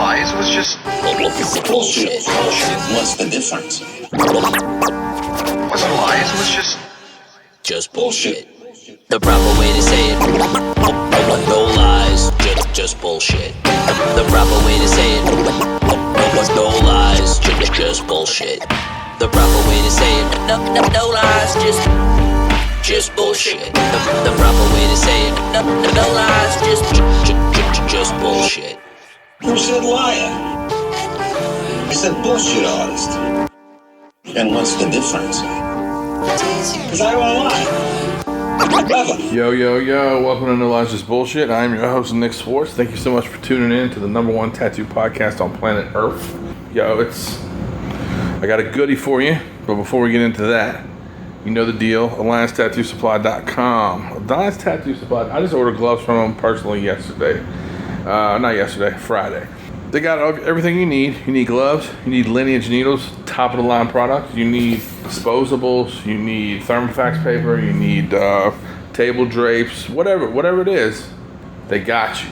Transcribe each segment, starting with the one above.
lies. It was just bullshit. What's the difference? It wasn't lies. It was just bullshit. The proper way to say it. No lies, just bullshit. The proper way to say it. No lies, just bullshit. The proper way to say it. No lies, just bullshit. The proper way to say it. No lies, just bullshit. Who said liar? I said bullshit artist. And what's the difference? Because I don't lie. Yo, welcome to No Lies Just Bullshit. I'm your host, Nick Swartz. Thank you so much for tuning in to the #1 tattoo podcast on planet Earth. I got a goodie for you, but before we get into that, you know the deal, AllianceTattooSupply.com. Alliance Tattoo Supply, I just ordered gloves from them personally Friday. They got everything you need. You need gloves, you need lineage needles, top of the line products, you need disposables, you need thermofax paper, you need table drapes, whatever it is, they got you.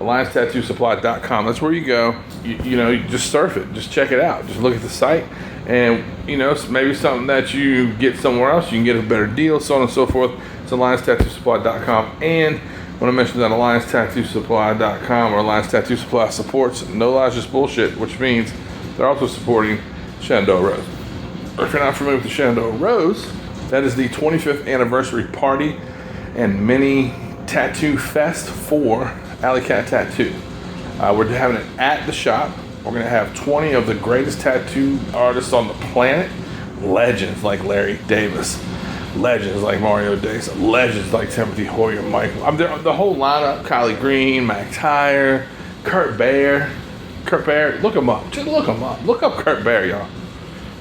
AllianceTattooSupply.com. That's where you go. You just surf it, just check it out, just look at the site, and maybe something that you get somewhere else, you can get a better deal, so on and so forth. It's AllianceTattooSupply.com, and when I mentioned that, AllianceTattooSupply.com or Alliance Tattoo Supply supports No Lies Just Bullshit, which means they're also supporting Shenandoah Rose. Or if you're not familiar with the Shenandoah Rose, that is the 25th anniversary party and mini tattoo fest for Alley Cat Tattoo. We're having it at the shop. We're going to have 20 of the greatest tattoo artists on the planet, legends like Larry Davis, legends like Mario Days, legends like Timothy Hoyer, Michael. The whole lineup: Kylie Green, Mac Tyre, Kurt Bear. Look him up. Just look him up. Look up Kurt Bear, y'all.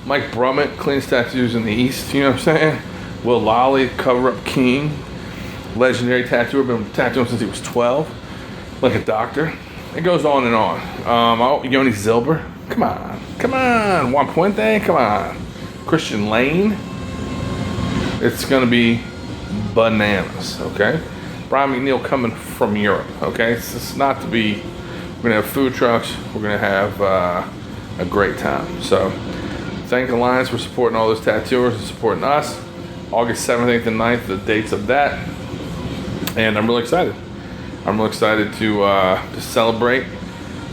Mike Brummett, cleans tattoos in the East. You know what I'm saying? Will Lolly, cover-up king, legendary tattooer, been tattooing since he was 12, like a doctor. It goes on and on. Yoni Zilber, come on. Juan Puente, come on. Christian Lane. It's going to be bananas, okay? Brian McNeil coming from Europe, okay? It's not to be, we're going to have food trucks. We're going to have a great time. So thank Alliance for supporting all those tattooers and supporting us. August 7th, 8th, and 9th, the dates of that. And I'm really excited. To celebrate.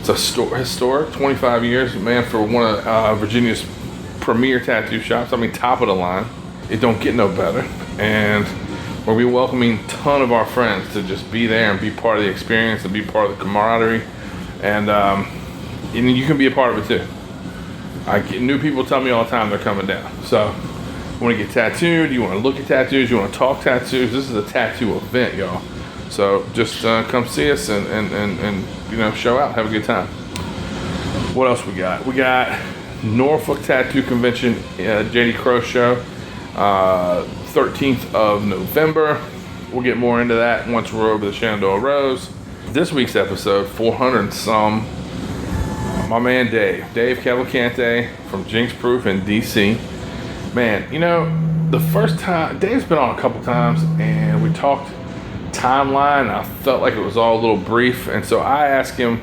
It's a historic 25 years, man, for one of Virginia's premier tattoo shops. Top of the line. It don't get no better, and we'll be welcoming a ton of our friends to just be there and be part of the experience and be part of the camaraderie, and you can be a part of it too. I get new people tell me all the time they're coming down. So you want to get tattooed, you want to look at tattoos, you want to talk tattoos. This is a tattoo event, y'all. So just come see us and show out, have a good time. What else we got? We got Norfolk Tattoo Convention, JD Crow Show. 13th of November. We'll get more into that once we're over the Shenandoah Rose. This week's episode, 400 and some. My man Dave Cavalcante from Jinx Proof in D.C. Man, the first time, Dave's been on a couple times, and we talked timeline, and I felt like it was all a little brief, and so I asked him,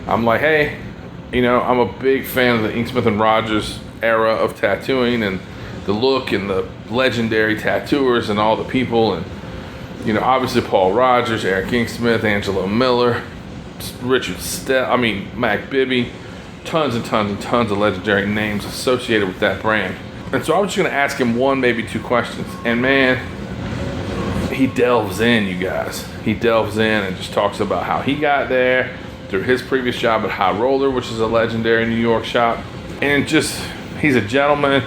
I'm like, hey, I'm a big fan of the Inksmith and Rogers era of tattooing, and the look and the legendary tattooers and all the people, and obviously Paul Rogers, Eric Inksmith, Angelo Miller, Richard Mac Bibby, tons and tons of legendary names associated with that brand. And so I was just going to ask him one, maybe two questions, and man, he delves in, you guys. He delves in and just talks about how he got there through his previous job at High Roller, which is a legendary New York shop, and just, he's a gentleman.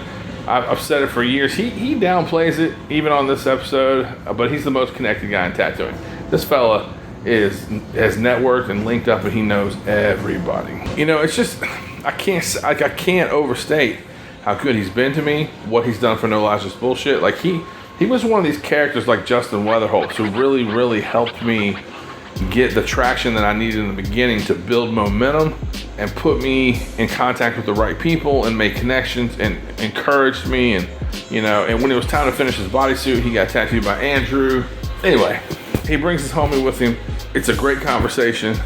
I've said it for years. He downplays it, even on this episode, but he's the most connected guy in tattooing. This fella has networked and linked up, and he knows everybody. It's just, I can't overstate how good he's been to me, what he's done for No Lies Just Bullshit. Like, he was one of these characters like Justin Weatherholtz who really helped me get the traction that I needed in the beginning to build momentum and put me in contact with the right people and make connections and encouraged me. And when it was time to finish his bodysuit, he got tattooed by Andrew. Anyway, he brings his homie with him. It's a great conversation.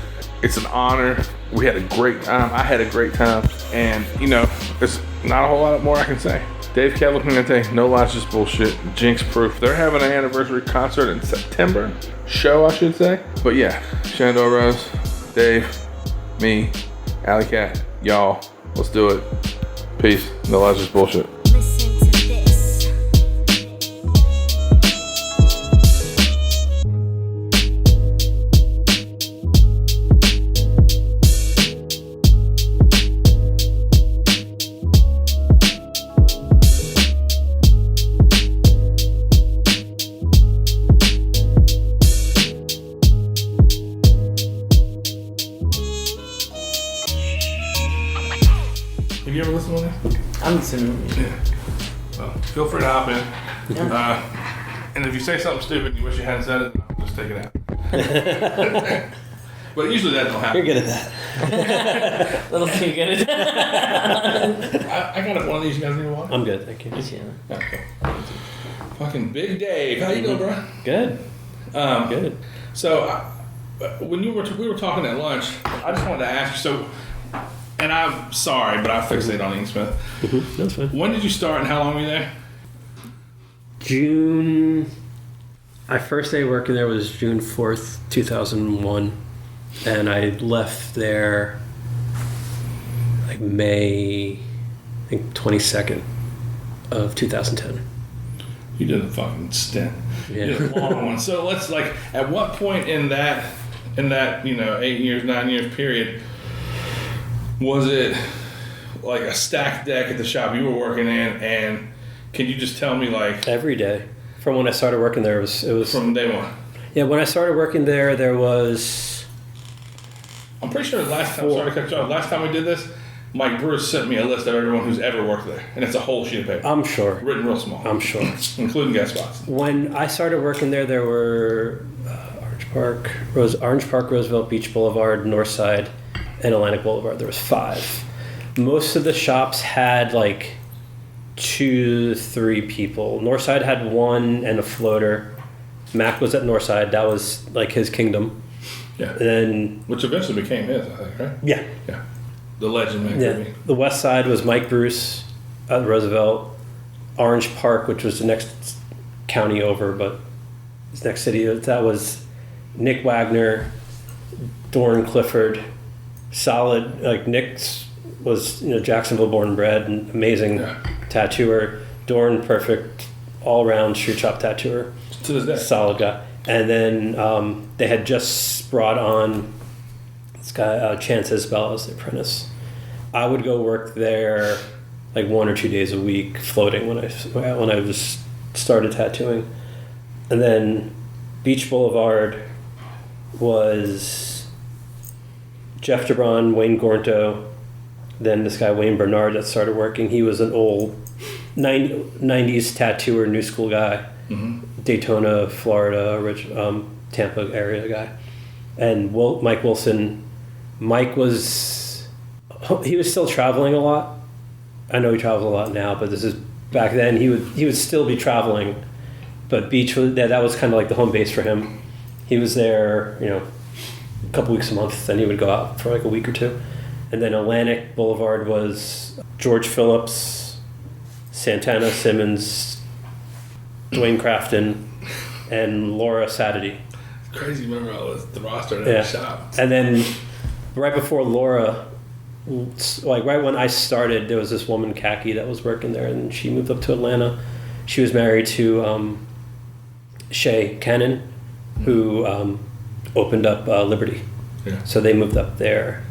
It's an honor. We had a great time. I had a great time. And, you know, there's not a whole lot more I can say. Dave Cavalcante, No Lies, Just Bullshit, Jinx Proof. They're having an anniversary concert in September. Show, I should say. But yeah, Shenandoah Rose, Dave, me, Alley Cat, y'all. Let's do it. Peace. No Lies, Just Bullshit. Listen to this. Have you ever listened to this? I'm listening. Yeah. Well, feel free to hop in. And if you say something stupid and you wish you hadn't said it, just take it out. But usually that don't happen. You're good at that. Little too good at that. I got one of these. You guys need one? I'm good, thank you. Okay. Fucking Big Dave. How you doing, bro? Good. Good. So, when we were talking at lunch, I just wanted to ask you, so, and I'm sorry, but I fixated on Ian Smith. That's fine. When did you start and how long were you there? June. My first day working there was June 4th, 2001. And I left there like May, I think 22nd of 2010. You did a fucking stint. Yeah. You did a long one. So let's like, at what point in that, 8 years, 9 years period, was it like a stacked deck at the shop you were working in? And can you just tell me like Every day. From when I started working there, it was from day one? Yeah, when I started working there was I'm pretty sure last time we did this, Mike Bruce sent me a list of everyone who's ever worked there, and it's a whole sheet of paper. I'm sure. Written real small. I'm sure. Including guest spots. When I started working there were Orange Park, Roosevelt Beach Boulevard, Northside, and Atlantic Boulevard. There was 5. Most of the shops had like 2, 3 people. Northside had 1 and a floater. Mac was at Northside. That was like his kingdom. Yeah. And then Which eventually became his, I think, right? yeah. Yeah. The legend man. Yeah. The west side was Mike Bruce at Roosevelt. Orange Park, which was the next county over, but it's next city. That was Nick Wagner, Dorn Clifford. Solid, like Nick's was, Jacksonville born and bred and amazing tattooer. Dorn, perfect all-around shoe shop tattooer. To this day. Solid guy. And then they had just brought on this guy, Chance Isbell, as the apprentice. I would go work there like 1 or 2 days a week, floating when I was started tattooing. And then Beach Boulevard was Jeff DeBron, Wayne Gornto, then this guy Wayne Bernard that started working. He was an old 90s tattooer, new school guy. Daytona, Florida, Tampa area guy. And Mike Wilson. Mike was still traveling a lot. I know he travels a lot now, but this is back then. He would still be traveling, but Beach that was kind of like the home base for him. He was there, a couple weeks a month. Then he would go out for like a week or 2. And then Atlantic Boulevard was George Phillips, Santana Simmons, Dwayne Crafton, and Laura Sadity. It's crazy, remember all this, the roster at every shop. And then right before Laura, like right when I started, there was this woman, Khaki, that was working there, and she moved up to Atlanta. She was married to Shay Cannon, who opened up Liberty. Yeah. So they moved up there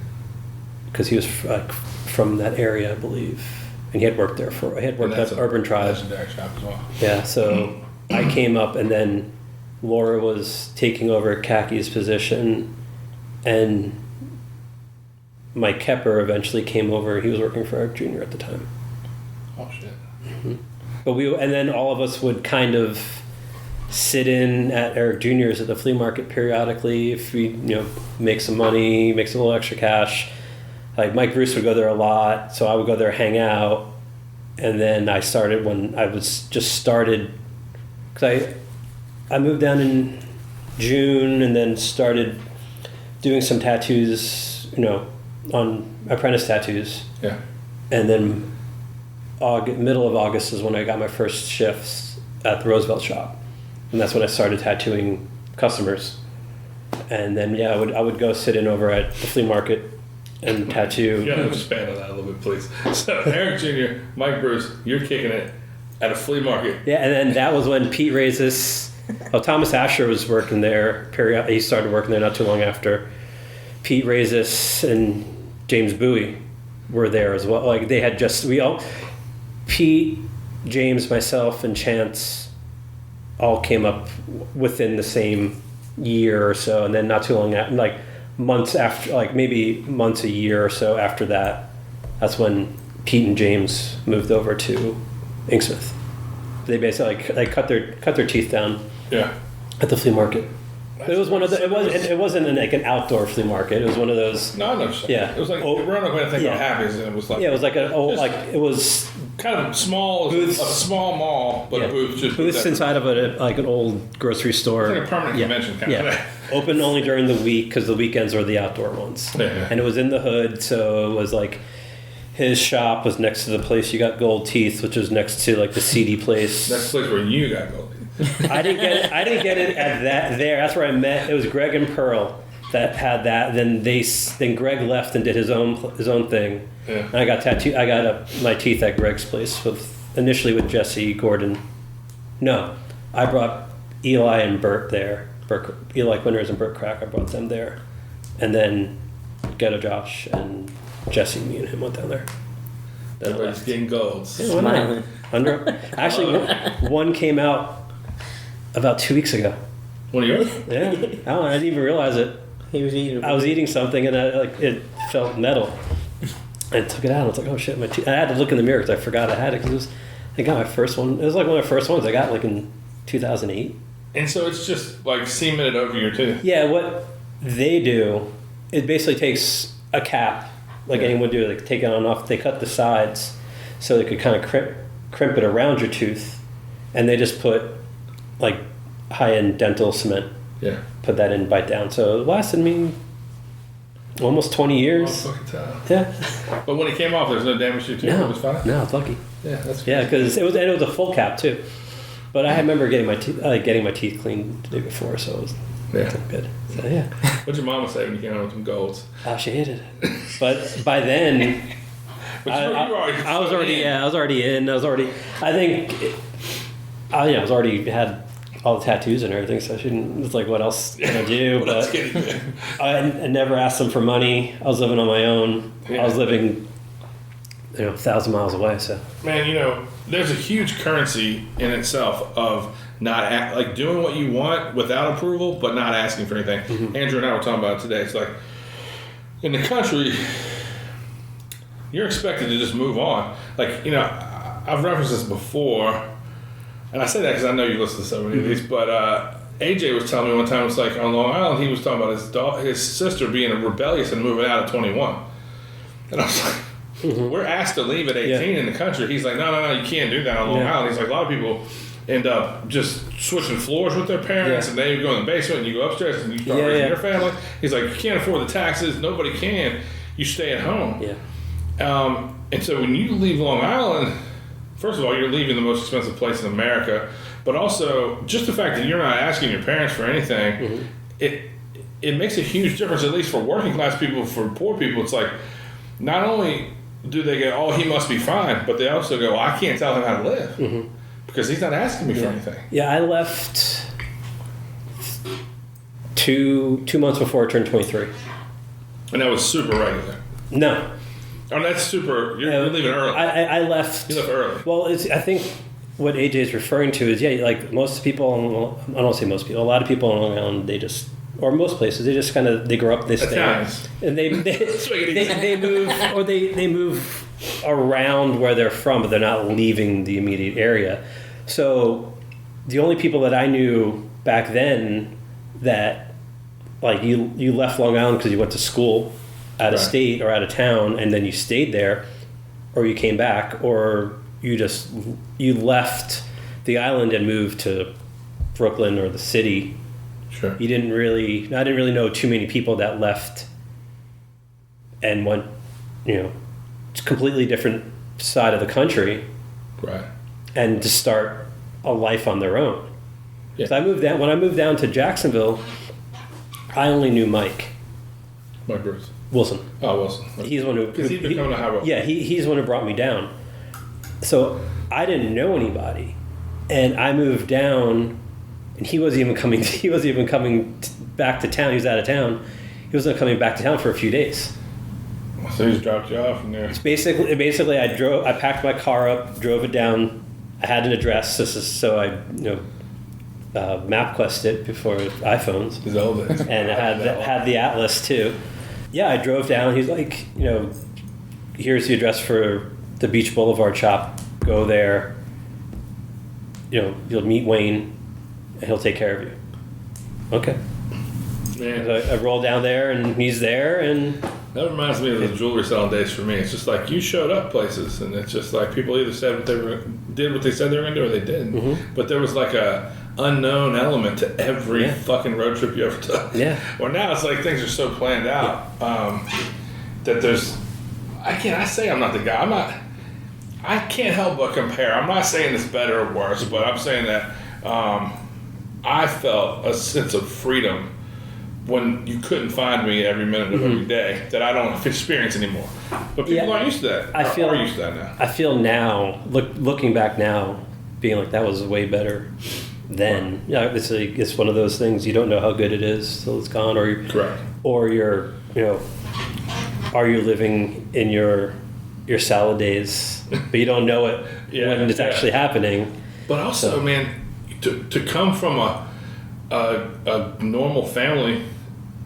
because he was from that area, I believe. And he had worked there at Urban Tribe. Legendary shop as well. Yeah, so I came up, and then Laura was taking over Khaki's position, and Mike Kepper eventually came over. He was working for Eric Jr. at the time. Oh shit. But and then all of us would kind of sit in at Eric Jr.'s at the flea market periodically if we, make some money, make some little extra cash. Like Mike Bruce would go there a lot, so I would go there, hang out, and then I started when I was just started, because I moved down in June and then started doing some tattoos, on apprentice tattoos. Yeah. And then middle of August is when I got my first shifts at the Roosevelt shop. And that's when I started tattooing customers. And then, I would go sit in over at the flea market and tattoo. You gotta expand on that a little bit, please. So Eric Jr., Mike Bruce, you're kicking it at a flea market. Yeah, and then that was when Pete Raises, Thomas Asher was working there. He started working there not too long after. Pete Raises and James Bowie were there as well. Like they had Pete, James, myself, and Chance all came up within the same year or so, and then not too long after, like months after, like maybe months, a year or so after that, that's when Pete and James moved over to Inksmith. They basically like cut their teeth down. Yeah. At the flea market. It was one of the. It wasn't like an outdoor flea market. It was one of those. No, I understand. Yeah. It was like we're not going to think about Happy's, and it was like. Yeah, it was like it was kind of small, booths, a small mall, but a booth just booths inside of an old grocery store. It's like a permanent convention kind of thing. Open only during the week because the weekends are the outdoor ones. Yeah. And it was in the hood, so it was like his shop was next to the place you got gold teeth, which was next to like the seedy place. That's the place where you got gold teeth. I didn't get it at that there. That's where I met. It was Greg and Pearl that had that. Then Greg left and did his own thing. Yeah. And I got tattooed. I got my teeth at Greg's place initially with Jesse Gordon. No, I brought Eli and Bert there. Eli Quinters and Bert Crack. I brought them there, and then Ghetto Josh and Jesse. Me and him went down there. Everybody's getting golds. Yeah, why not? Actually, one came out about 2 weeks ago. One of yours? Yeah, I didn't even realize it. I was eating something and it felt metal. I took it out. I was like, oh shit, my teeth. I had to look in the mirror because I forgot I had it because I got my first one. It was like one of the first ones I got like in 2008. And so it's just like cemented over your tooth. Yeah, what they do, it basically takes a cap, like anyone would do, like take it on off. They cut the sides so they could kind of crimp it around your tooth, and they just put like high-end dental cement. Yeah. Put that in, bite down. So it lasted me almost 20 years. Oh, fucking time. Yeah. But when it came off, there's no damage to your tooth. No, It was fine. no, it's lucky. Yeah, that's Yeah, because it was a full cap too. But I remember getting my teeth cleaned the day before, so it was good. So yeah. What'd your mama say when you came out with them golds? Oh, she hated it. But by then, I was already in. I was already. I think. I was already had all the tattoos and everything, so I shouldn't. It's like, what else can I do? But I never asked them for money. I was living on my own. Yeah. I was living, 1,000 miles away. So man, there's a huge currency in itself of not doing what you want without approval, but not asking for anything. Mm-hmm. Andrew and I were talking about it today. It's like in the country, you're expected to just move on. Like I've referenced this before. And I say that because I know you listen to so many of these, but AJ was telling me one time, it's like on Long Island, he was talking about his sister being rebellious and moving out at 21. And I was like, we're asked to leave at 18 in the country. He's like, no, you can't do that on Long Island. He's like, a lot of people end up just switching floors with their parents, and they go in the basement, and you go upstairs, and you start raising your family. He's like, you can't afford the taxes. Nobody can. You stay at home. Yeah. And so when you leave Long Island, first of all, you're leaving the most expensive place in America, but also just the fact that you're not asking your parents for anything, it makes a huge difference, at least for working class people. For poor people, it's like not only do they go, oh, he must be fine, but they also go, I can't tell him how to live because he's not asking me for anything. Yeah, I left two months before I turned 23. And that was super regular. No. Oh, that's super. You're leaving early. I left. You left early. Well, I think what AJ is referring to is, like most people, I don't say most people, a lot of people on Long Island, they just, or most places, they just kind of, they grow up, they stay. Nice. And they move, or they move around where they're from, but they're not leaving the immediate area. So the only people that I knew back then that, like, you left Long Island because you went to school out of state or out of town, and then you stayed there, or you came back, or you left the island and moved to Brooklyn or the city Sure. I didn't really know too many people that left and went, to completely different side of the country. Right. And to start a life on their own. Yeah. So when I moved down to Jacksonville, I only knew Mike Mike Bruce. Wilson. Oh, Wilson. He's the one who... Because he's becoming a high roller. Yeah, he's the one who brought me down. So I didn't know anybody. And I moved down, and he wasn't even coming back to town. He was out of town. He wasn't coming back to town for a few days. So he just dropped you off in there. It's basically I packed my car up, drove it down. I had an address, so I MapQuest it before iPhones. His old days. And I had the atlas too. Yeah, I drove down. He's like, here's the address for the Beach Boulevard shop. Go there. You'll meet Wayne, and he'll take care of you. Okay. Man. So I roll down there, and he's there, and That reminds me of the jewelry selling days for me. It's just like you showed up places, and it's just like people either said did what they said they were going to do, or they didn't. Mm-hmm. But there was like a unknown element to every fucking road trip you ever took. Yeah. Well, now it's like things are so planned out that there's. I say I'm not the guy. I'm not. I can't help but compare. I'm not saying it's better or worse, but I'm saying that I felt a sense of freedom when you couldn't find me every minute of every day that I don't experience anymore. But people aren't used to that. I feel are used to that now. I feel now, looking back now, being like that was way better then. Yeah, it's one of those things you don't know how good it is till it's gone, Correct. Or you're are you living in your salad days, but you don't know it when it's actually happening. But also, man, to come from a normal family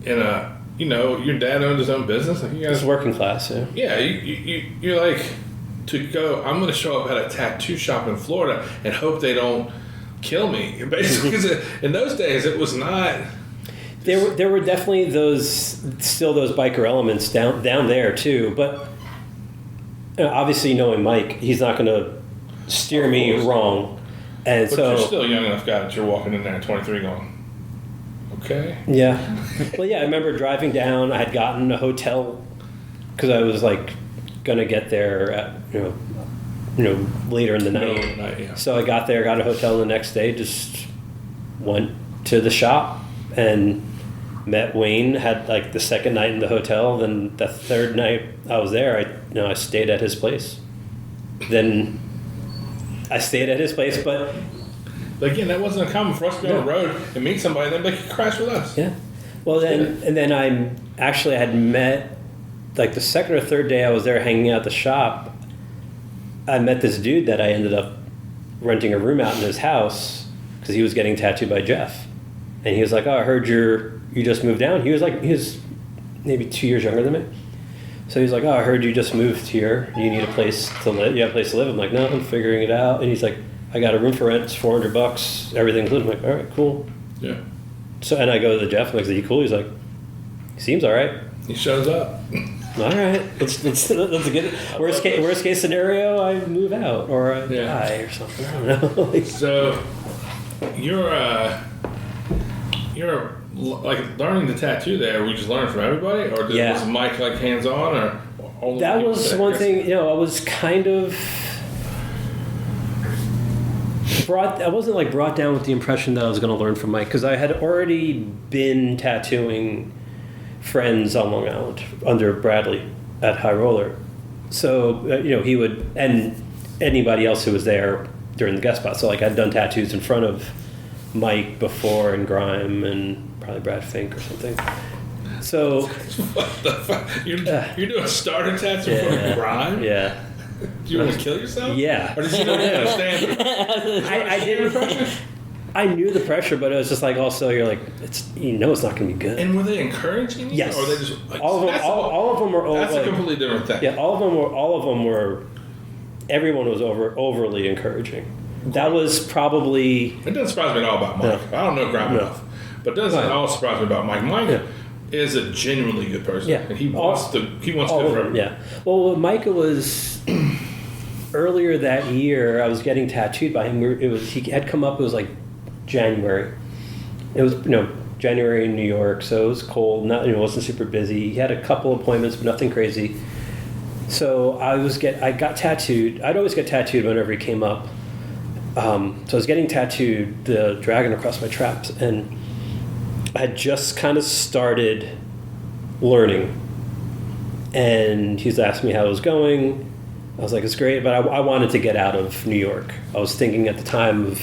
in a, your dad owned his own business. Like you guys, It's working class, yeah. Yeah, you're like, to go, I'm going to show up at a tattoo shop in Florida and hope they don't kill me. Basically, because in those days, it was not... There were definitely those biker elements down there, too. But obviously, knowing Mike, he's not going to steer me wrong. And But so, you're still a young enough guy that you're walking in there at 23 going, okay. yeah. Well, yeah, I remember driving down. I had gotten a hotel because I was like going to get there at, later in the night. Middle of the night, yeah. So I got there, got a hotel the next day, just went to the shop and met Wayne. Had like the second night in the hotel. Then the third night I was there, I stayed at his place. Then I stayed at his place, but again, that wasn't uncommon for us to be on the road and meet somebody, then they could crash with us. yeah. Well, then I had met, like the second or third day I was there hanging out at the shop, I met this dude that I ended up renting a room out in his house because he was getting tattooed by Jeff. And he was like, oh, I heard you just moved down. He was maybe 2 years younger than me. So he's like, oh, I heard you just moved here. You need a place to live. You have a place to live? I'm like, no, I'm figuring it out. And he's like, I got a room for rent. It's $400. Everything's included. I'm like, all right, cool. Yeah. So, and I go to the Jeff. I'm like, is he cool? He's like, he seems all right. He shows up. All right. That's a good. Worst case scenario, I move out or I die or something. I don't know. So you're like learning the tattoo there. We just learned from everybody, or was Mike like hands on, or all that was one thing. I was kind of brought. I wasn't like brought down with the impression that I was going to learn from Mike because I had already been tattooing friends on Long Island under Bradley at High Roller. So he would, and anybody else who was there during the guest spot. So like I'd done tattoos in front of Mike before and Grime and probably Brad Fink or something. So what the fuck? You're doing starter tattoo for Grime? Yeah. Do you want to kill yourself? Yeah. Or did you not understand? I didn't. I knew the pressure, but it was just like also you're like it's not going to be good. And were they encouraging you? Yes. Or they just like, all of them were. That's a completely different thing. Yeah, all of them were. Everyone was overly encouraging. That was probably. It doesn't surprise me at all about Mike. I don't know Grime enough, but it doesn't at all surprise me about Mike. Mike is a genuinely good person. Yeah, and he wants good for everyone. Yeah. Well, Micah was earlier that year. I was getting tattooed by him. He had come up. It was like January. It was January in New York, so it was cold. It wasn't super busy. He had a couple appointments, but nothing crazy. So I got tattooed. I'd always get tattooed whenever he came up. So I was getting tattooed, the dragon across my traps, and I had just kind of started learning. And he's asked me how it was going. I was like, it's great, but I wanted to get out of New York. I was thinking at the time of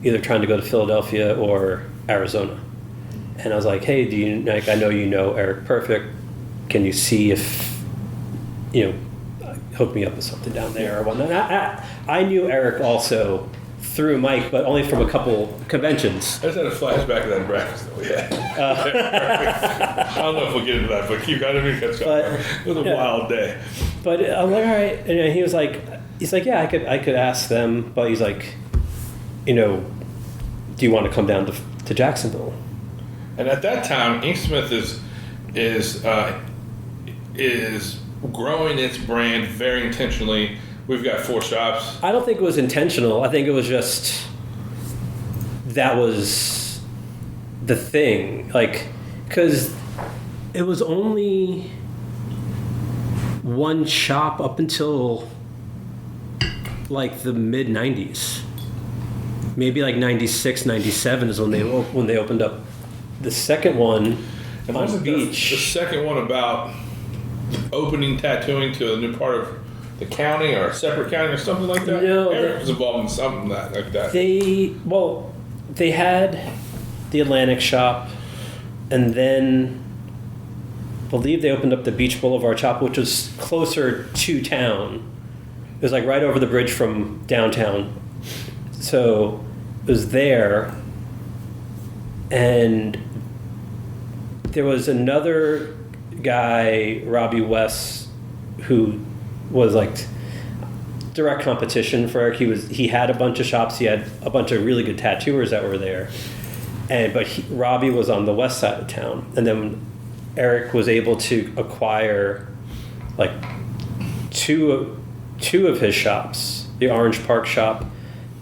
either trying to go to Philadelphia or Arizona. And I was like, hey, I know you know Eric Perfect. Can you see if, hook me up with something down there or whatnot? I knew Eric also through Mike, but only from a couple conventions. I just had a flashback of that breakfast that we had. I don't know if we'll get into that, but keep going. It was a wild day. But I'm like, all right. And he's like, yeah, I could ask them, but he's like, do you want to come down to Jacksonville? And at that time, Inksmith is growing its brand very intentionally. We've got 4 shops. I don't think it was intentional. I think it was just that was the thing. Like, because it was only one shop up until like the mid 90s. Maybe like 96, 97 is when they opened up the second one and on the beach. The second one about opening tattooing to a new part of the county or a separate county or something like that? No. Eric was involved in something like that. They had the Atlantic shop, and then I believe they opened up the Beach Boulevard shop, which was closer to town. It was like right over the bridge from downtown. So it was there, and there was another guy, Robbie West, who was like direct competition for Eric. He had a bunch of shops. He had a bunch of really good tattooers that were there, but Robbie was on the west side of town, and then Eric was able to acquire like two of his shops, the Orange Park shop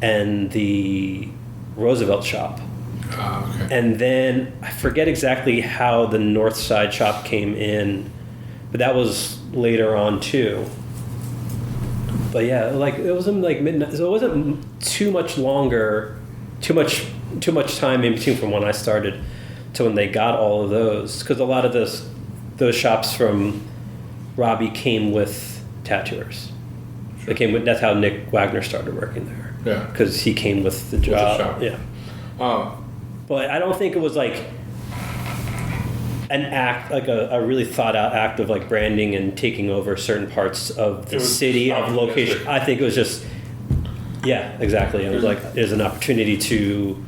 and the Roosevelt shop. Oh, okay. And then I forget exactly how the North Side shop came in, but that was later on too. But yeah, like it was in like midnight, so it wasn't too much time in between from when I started to when they got all of those, because a lot of those shops from Robbie came with tattooers. They came with. That's how Nick Wagner started working there. Yeah, because he came with the job. Shop. Yeah. But I don't think it was like an act, like a really thought out act of like branding and taking over certain parts of the city, of location. I think it was just, yeah, exactly. It was like there's an opportunity to,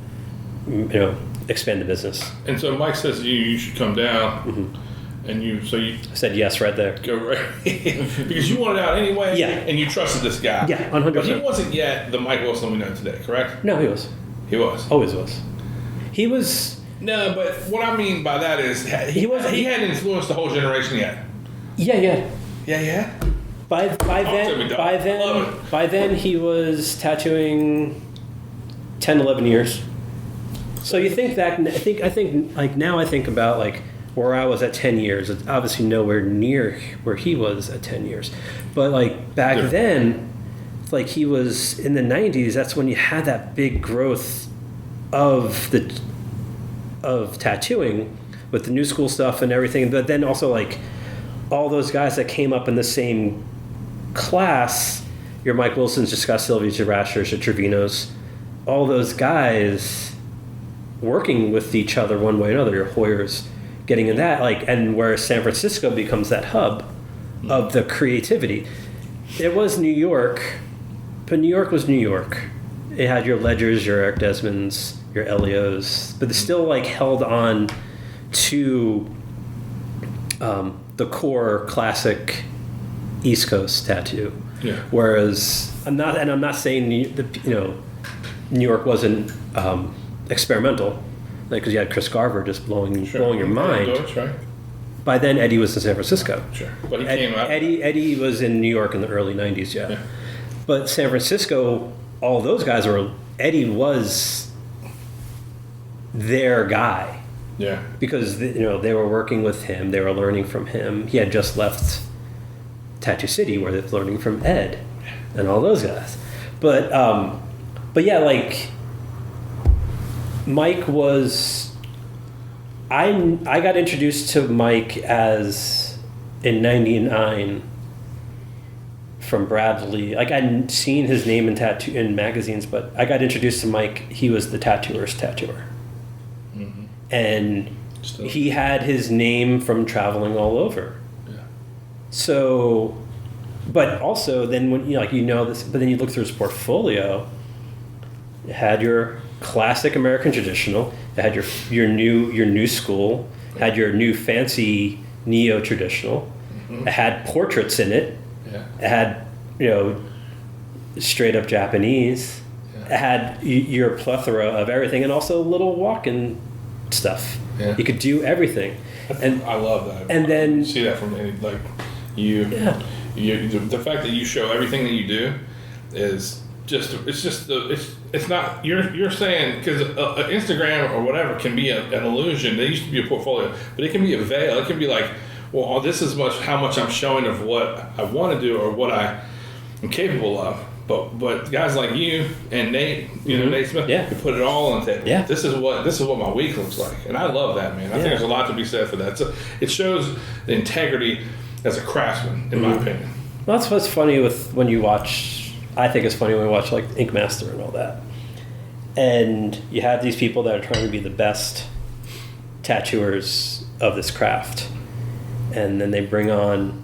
expand the business. And so Mike says you should come down, and you I said yes right there. Go right because you wanted out anyway. Yeah. And you trusted this guy. Yeah, 100%. But he wasn't yet the Mike Wilson we know today, correct? No, he was. He was. Always was. He was. No, but what I mean by that is he hadn't influenced the whole generation yet. Yeah. Yeah. By then he was tattooing 10, 11 years. So you think that I think like now I think about like where I was at 10 years. It's obviously nowhere near where he was at 10 years. But like back then, like he was in the 90s, that's when you had that big growth of tattooing with the new school stuff and everything, but then also like all those guys that came up in the same class, your Mike Wilsons, your Scott Sylvia's, your Rashers, your Trevinos, all those guys working with each other one way or another, your Hoyers getting in that, like, and where San Francisco becomes that hub of the creativity. It was New York, but New York was New York. It had your Ledgers, your Eric Desmonds, your Elios, but they still like held on to the core classic East Coast tattoo. Yeah. Whereas I'm not saying New York wasn't experimental, like because you had Chris Garver just blowing your mind. Right. By then Eddie was in San Francisco. Sure, but he came out. Eddie was in New York in the early '90s. Yeah. But San Francisco, all those guys were. Eddie was their guy. Yeah. because they were working with him, they were learning from him. He had just left Tattoo City where they were learning from Ed and all those guys. But yeah, like Mike was. I got introduced to Mike in '99 from Bradley. Like I'd seen his name in magazines, but I got introduced to Mike. He was the tattooer's tattooer, and he had his name from traveling all over. Yeah. So, but also then when this, but then you look through his portfolio. It had your classic American traditional. It had your new school. It had your new fancy neo traditional. It had portraits in it. Yeah. It had straight up Japanese. Yeah. It had your plethora of everything, and also little walk-in stuff. Yeah. You could do everything. And I love that. And then see that from any the fact that you show everything that you do is just it's not you're saying because Instagram or whatever can be an illusion. They used to be a portfolio, but it can be a veil. It can be like, well, this is how much I'm showing of what I want to do or what I am capable of. But guys like you and Nate, Nate Smith, you put it all on the table. Yeah. This is what my week looks like, and I love that, man. I think there's a lot to be said for that. So it shows the integrity as a craftsman, in my opinion. Well, that's what's funny when you watch. I think it's funny when we watch like Ink Master and all that, and you have these people that are trying to be the best tattooers of this craft, and then they bring on,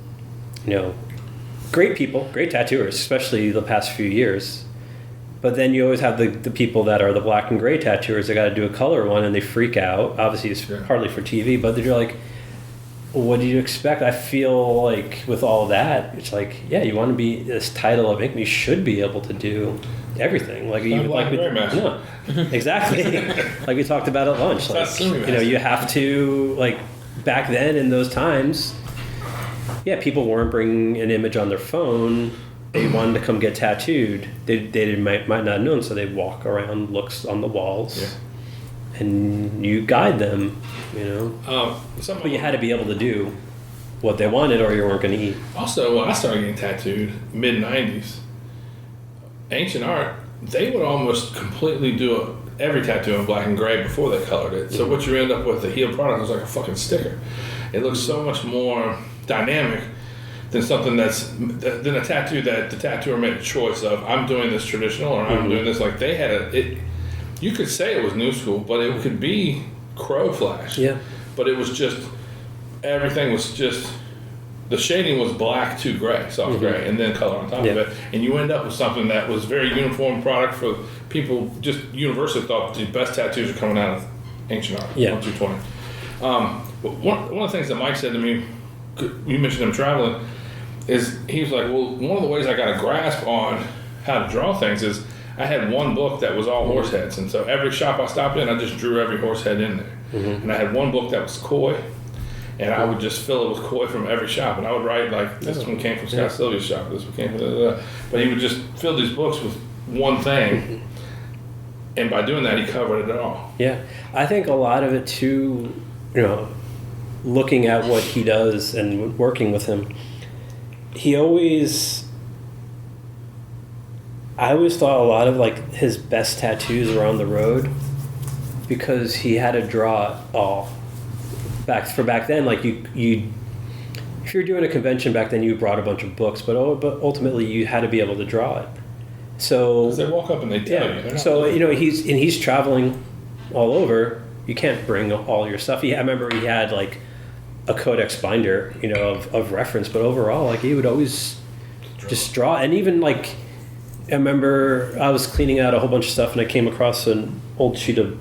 great people, great tattooers, especially the past few years. But then you always have the people that are the black and gray tattooers that got to do a color one, and they freak out. Obviously, it's hardly for TV, but they're like, what do you expect? I feel like with all that, it's like, you want to be this title of ink, you should be able to do everything. Like exactly. Like we talked about at lunch. Like you have to, like back then in those times, people weren't bringing an image on their phone. They wanted to come get tattooed. They might not have known, so they'd walk around, looks on the walls, and you guide them. But you had to be able to do what they wanted, or you weren't going to eat. Also, when I started getting tattooed, mid-90s, ancient art, they would almost completely do every tattoo in black and gray before they colored it. So what you end up with, the heel product was like a fucking sticker. It looks so much more dynamic than something than a tattoo that the tattooer made a choice of. I'm doing this traditional, or I'm doing this. Like they had you could say it was new school, but it could be crow flash. Yeah. But it was just, everything was just, the shading was black to gray, soft gray, and then color on top of it. And you end up with something that was very uniform product for people, just universally thought the best tattoos are coming out of ancient art, 1220. But one of the things that Mike said to me, you mentioned him traveling, is he was like, well, one of the ways I got a grasp on how to draw things is I had one book that was all horse heads, and so every shop I stopped in, I just drew every horse head in there. And I had one book that was koi, and I would just fill it with koi from every shop, and I would write like, this one came from Scott Sylvia's shop, this one came from but he would just fill these books with one thing, and by doing that, he covered it all. Yeah, I think a lot of it too, looking at what he does and working with him, I always thought a lot of like his best tattoos were on the road, because he had to draw it all. Back then, like you if you're doing a convention back then, you brought a bunch of books, but ultimately you had to be able to draw it. So because they walk up and they tell you. So he's traveling all over. You can't bring all your stuff. I remember he had like a codex binder, of reference, but overall, like he would always just draw. And even like, I remember I was cleaning out a whole bunch of stuff, and I came across an old sheet of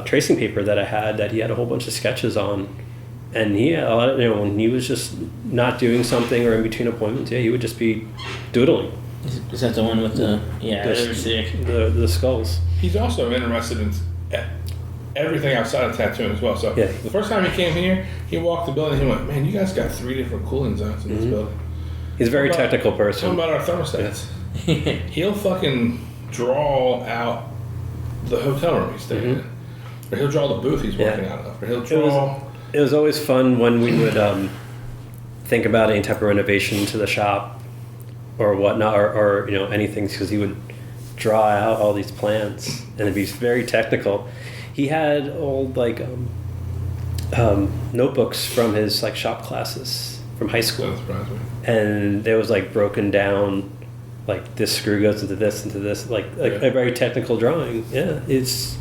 tracing paper that I had that he had a whole bunch of sketches on, and he had a lot of, when he was just not doing something or in between appointments, he would just be doodling. Is that the one with the the skulls? He's also interested in everything outside of tattooing as well. So the first time he came here, he walked the building. He went, "Man, you guys got 3 different cooling zones in this building." He's a very technical person. Talking about our thermostats, he'll fucking draw out the hotel room he's staying in. Or he'll draw the booth he's working out of. Or he'll draw. It was always fun when we would think about any type of renovation to the shop or whatnot, or you know, anything, because he would draw out all these plans and it'd be very technical. He had old like notebooks from his like shop classes from high school, and there was like broken down, like this screw goes into this, like a very technical drawing. Yeah, he's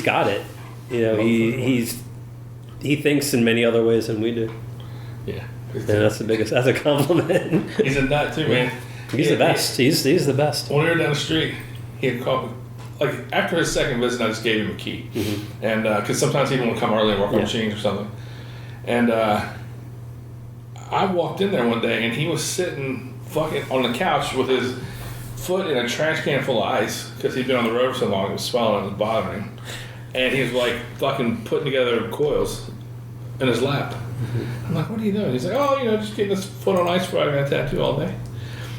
got it. You know, he thinks in many other ways than we do. Yeah, and that's a compliment. He's a nut too, man. He's the best. He's the best. When we were down the street, he had called me. Like after his second visit, I just gave him a key, and because sometimes he'd want to come early and work on machines or something. And I walked in there one day, and he was sitting fucking on the couch with his foot in a trash can full of ice because he'd been on the road for so long, it was swelling, it was bothering him. And he was like fucking putting together coils in his lap. I'm like, what are you doing? He's like, oh, you know, just getting his foot on ice before I got a tattoo all day.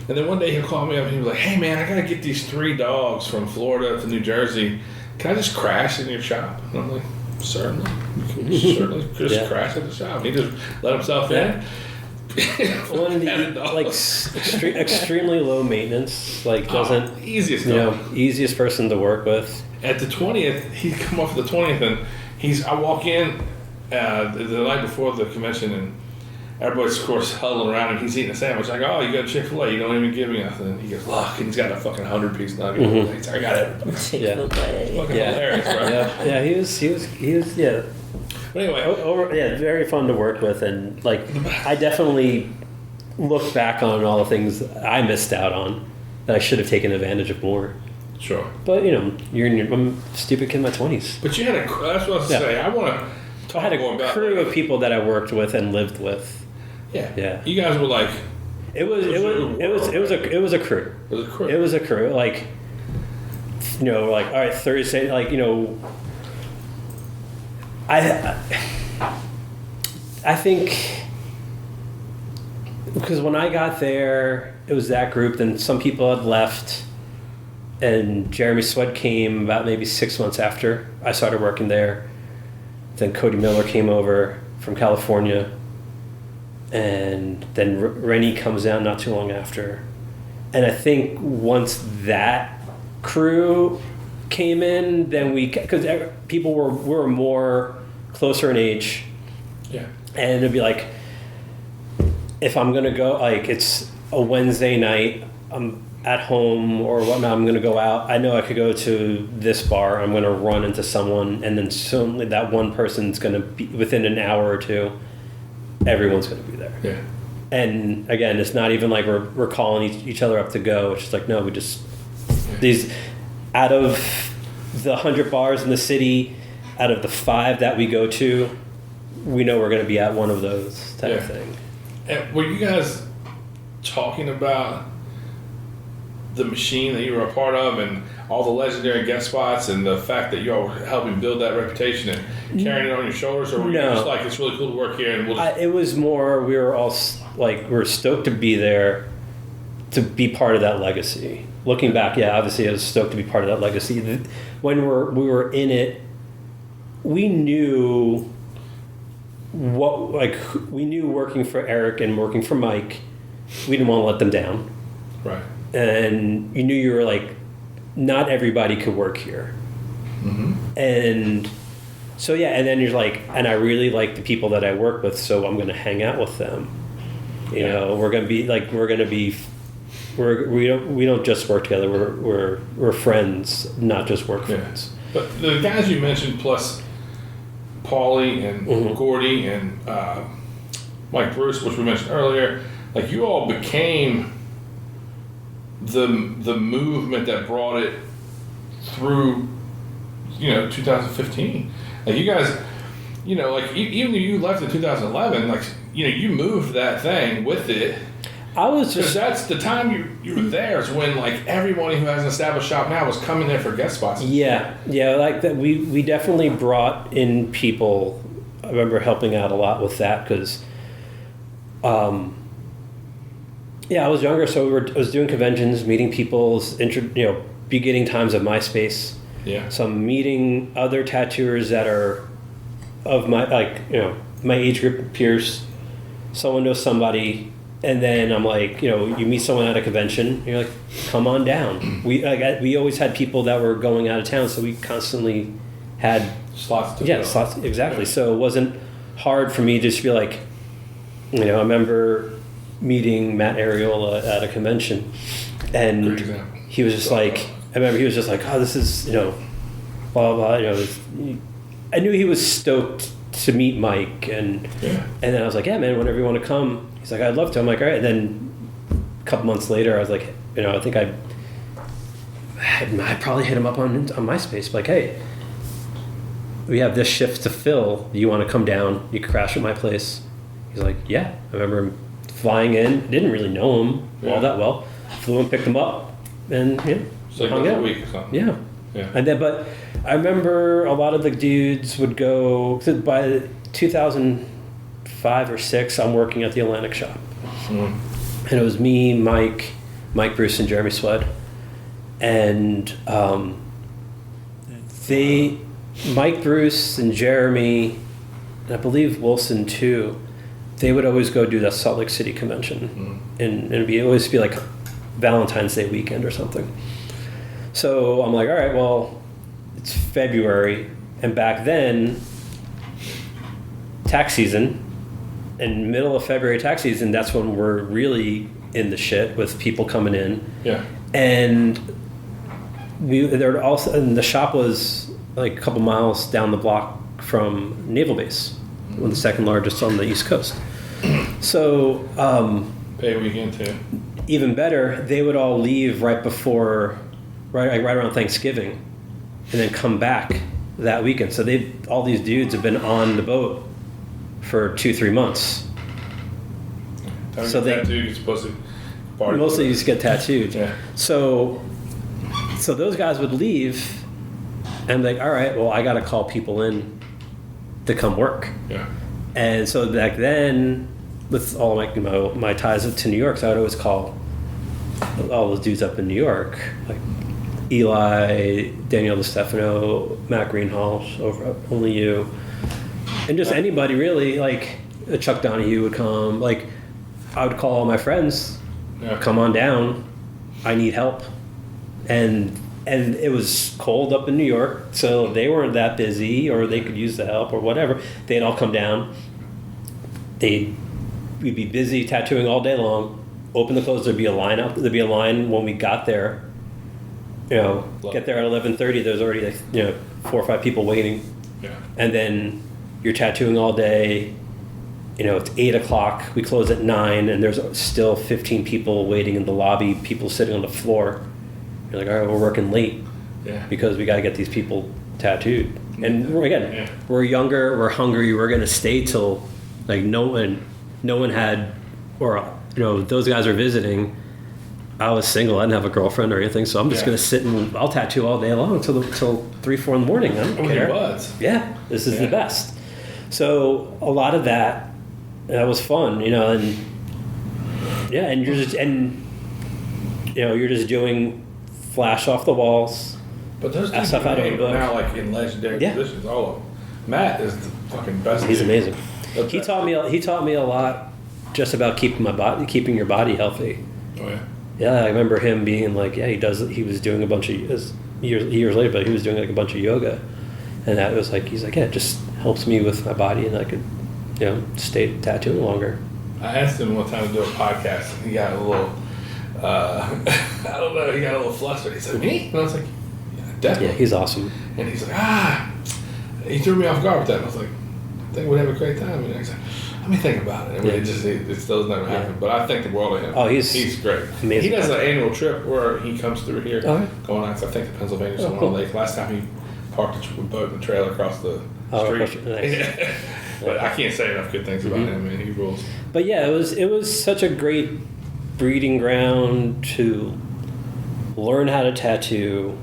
And then one day he'll call me up and he was like, hey man, I gotta get these 3 dogs from Florida to New Jersey. Can I just crash in your shop? And I'm like, certainly. You can certainly just crash at the shop. He just let himself in. One of the like extremely low maintenance, like doesn't easiest easiest person to work with. At the 20th, he'd come off the 20th, and I walk in the night before the convention, and everybody's of course huddling around him. He's eating a sandwich. Like, oh, you got Chick-fil-A? You don't even give me nothing. He goes, look, and he's got a fucking 100-piece nugget. He's like, I got it. Fucking hilarious, bro. Yeah, he was yeah. But anyway, very fun to work with, and like I definitely look back on all the things I missed out on that I should have taken advantage of more. Sure. But you know, I'm a stupid kid in my 20s. But you had that's what I was say. I had a crew of people that I worked with and lived with. Yeah. You guys were like. It was a crew. It was a crew. Like, you know, like all right, Thursday, like, you know. I think because when I got there, it was that group. Then some people had left, and Jeremy Swed came about maybe 6 months after I started working there. Then Cody Miller came over from California, and then Rennie comes down not too long after. And I think once that crew came in, then because people were more closer in age, and it'd be like, if I'm gonna go, like it's a Wednesday night, I'm at home or whatnot, I'm gonna go out, I know I could go to this bar, I'm gonna run into someone, and then certainly that one person's gonna be within an hour or two, everyone's gonna be there. And again, it's not even like we're calling each other up to go. It's just like, no, we just these out of the 100 bars in the city, out of the 5 that we go to, we know we're going to be at one of those type of thing. And were you guys talking about the machine that you were a part of and all the legendary guest spots and the fact that you all were helping build that reputation and carrying it on your shoulders, or were you just like, it's really cool to work here? And it was more, we were all like, we were stoked to be there, to be part of that legacy. Looking back, obviously I was stoked to be part of that legacy. When we were in it, we knew we knew working for Eric and working for Mike, we didn't want to let them down. Right. And you knew you were like, not everybody could work here. And so and then you're like, and I really like the people that I work with, so I'm going to hang out with them. You know, we're going to be like, we don't just work together. We're friends, not just work friends. But the guys you mentioned, plus Paulie and Gordy and Mike Bruce, which we mentioned earlier, like you all became the movement that brought it through, 2015. Like you guys, like even though you left in 2011, like you moved that thing with it. I was just, that's the time you were there is when like everybody who has an established shop now was coming there for guest spots. Yeah, like that. We definitely brought in people. I remember helping out a lot with that because, I was younger, so I was doing conventions, meeting people's beginning times of MySpace. Yeah. So I'm meeting other tattooers that are of my, like, you know, my age group peers. Someone knows somebody, and then I'm like, you know, you meet someone at a convention, and you're like, come on down. We always had people that were going out of town, so we constantly had Slots to yeah, fill. slots, exactly. Yeah. So it wasn't hard for me to just be like, you know, I remember meeting Matt Areola at a convention, and Great example. he was just like, I remember he was just like, oh, this is, you know, blah, blah, you know. I knew he was stoked to meet Mike, and then I was like, yeah, man, whenever you want to come. He's like, I'd love to. I'm like, all right. And then a couple months later, I was like, you know, I think I probably hit him up on MySpace, like, hey, we have this shift to fill. You want to come down? You can crash at my place. He's like, yeah. I remember him flying in. Didn't really know him all that well. Flew and picked him up, and yeah, So hung like out. a week or something. Yeah. Yeah. And then, but I remember a lot of the dudes would go, 'cause by 2005 or 6, I'm working at the Atlantic shop. Mm. And it was me, Mike Bruce, and Jeremy Swed. And Mike Bruce and Jeremy, and I believe Wilson too, they would always go do the Salt Lake City convention. And it'd always be like Valentine's Day weekend or something. So I'm like, all right, well, it's February, and back then, tax season, in middle of February tax season, that's when we're really in the shit with people coming in. Yeah. And the shop was like a couple miles down the block from Naval Base, one of the second largest on the East Coast. So Pay weekend too. even better, they would all leave right around Thanksgiving, and then come back that weekend. So all these dudes have been on the boat for 2-3 months. So they tattooed, you're supposed to party. mostly used to get tattooed. Yeah. So those guys would leave, and I'm like, all right, well, I got to call people in to come work. Yeah. And so back then, with all my ties to New York, so I would always call all those dudes up in New York, like Eli, Danielle DeStefano, Matt Greenhalgh, Only You, and just anybody really, like Chuck Donahue would come. Like, I would call all my friends, come on down, I need help. And it was cold up in New York, so they weren't that busy, or they could use the help or whatever. They'd all come down. We'd be busy tattooing all day long. Open the clothes, there'd be a line up. There'd be a line when we got there. You know, get there at 11:30. There's already, like, you know, 4 or 5 people waiting. Yeah. And then you're tattooing all day. You know, it's 8 o'clock. We close at 9, and there's still 15 people waiting in the lobby. People sitting on the floor. You're like, all right, we're working late. Yeah. Because we got to get these people tattooed. And Yeah. we're younger, we're hungry, we're gonna stay till, like, no one had, or, you know, those guys are visiting. I was single, I didn't have a girlfriend or anything, so I'm just gonna sit and I'll tattoo all day long till 3-4 in the morning. I don't care. It was. Yeah, this is the best. So a lot of that was fun, you know, and you're just doing flash off the walls. But those That's dudes stuff I are don't book. now like in legendary Yeah. positions, all of them. Matt is the fucking best. He's dude. amazing. That's He taught me a lot just about keeping your body healthy. Oh yeah. Yeah, I remember him being like, he was doing a bunch of years later, but he was doing like a bunch of yoga, and that was like, he's like, yeah, it just helps me with my body, and I could, you know, stay tattooing longer. I asked him one time to do a podcast, and he got a little, I don't know, he got a little flustered. He said, me? And I was like, yeah, definitely. Yeah, he's awesome. And he's like, he threw me off guard with that. And I was like, I think we'd have a great time. And he's like, let me think about it. I mean, it still has never happened. But I think the world of him. Oh, he's great. amazing. He does an annual trip where he comes through here, Okay. going out, I think, to Pennsylvania, somewhere cool. on the lake. Last time he parked a boat and a trailer across the street. Nice. But I can't say enough good things about him, man. He rules. But yeah, it was such a great breeding ground to learn how to tattoo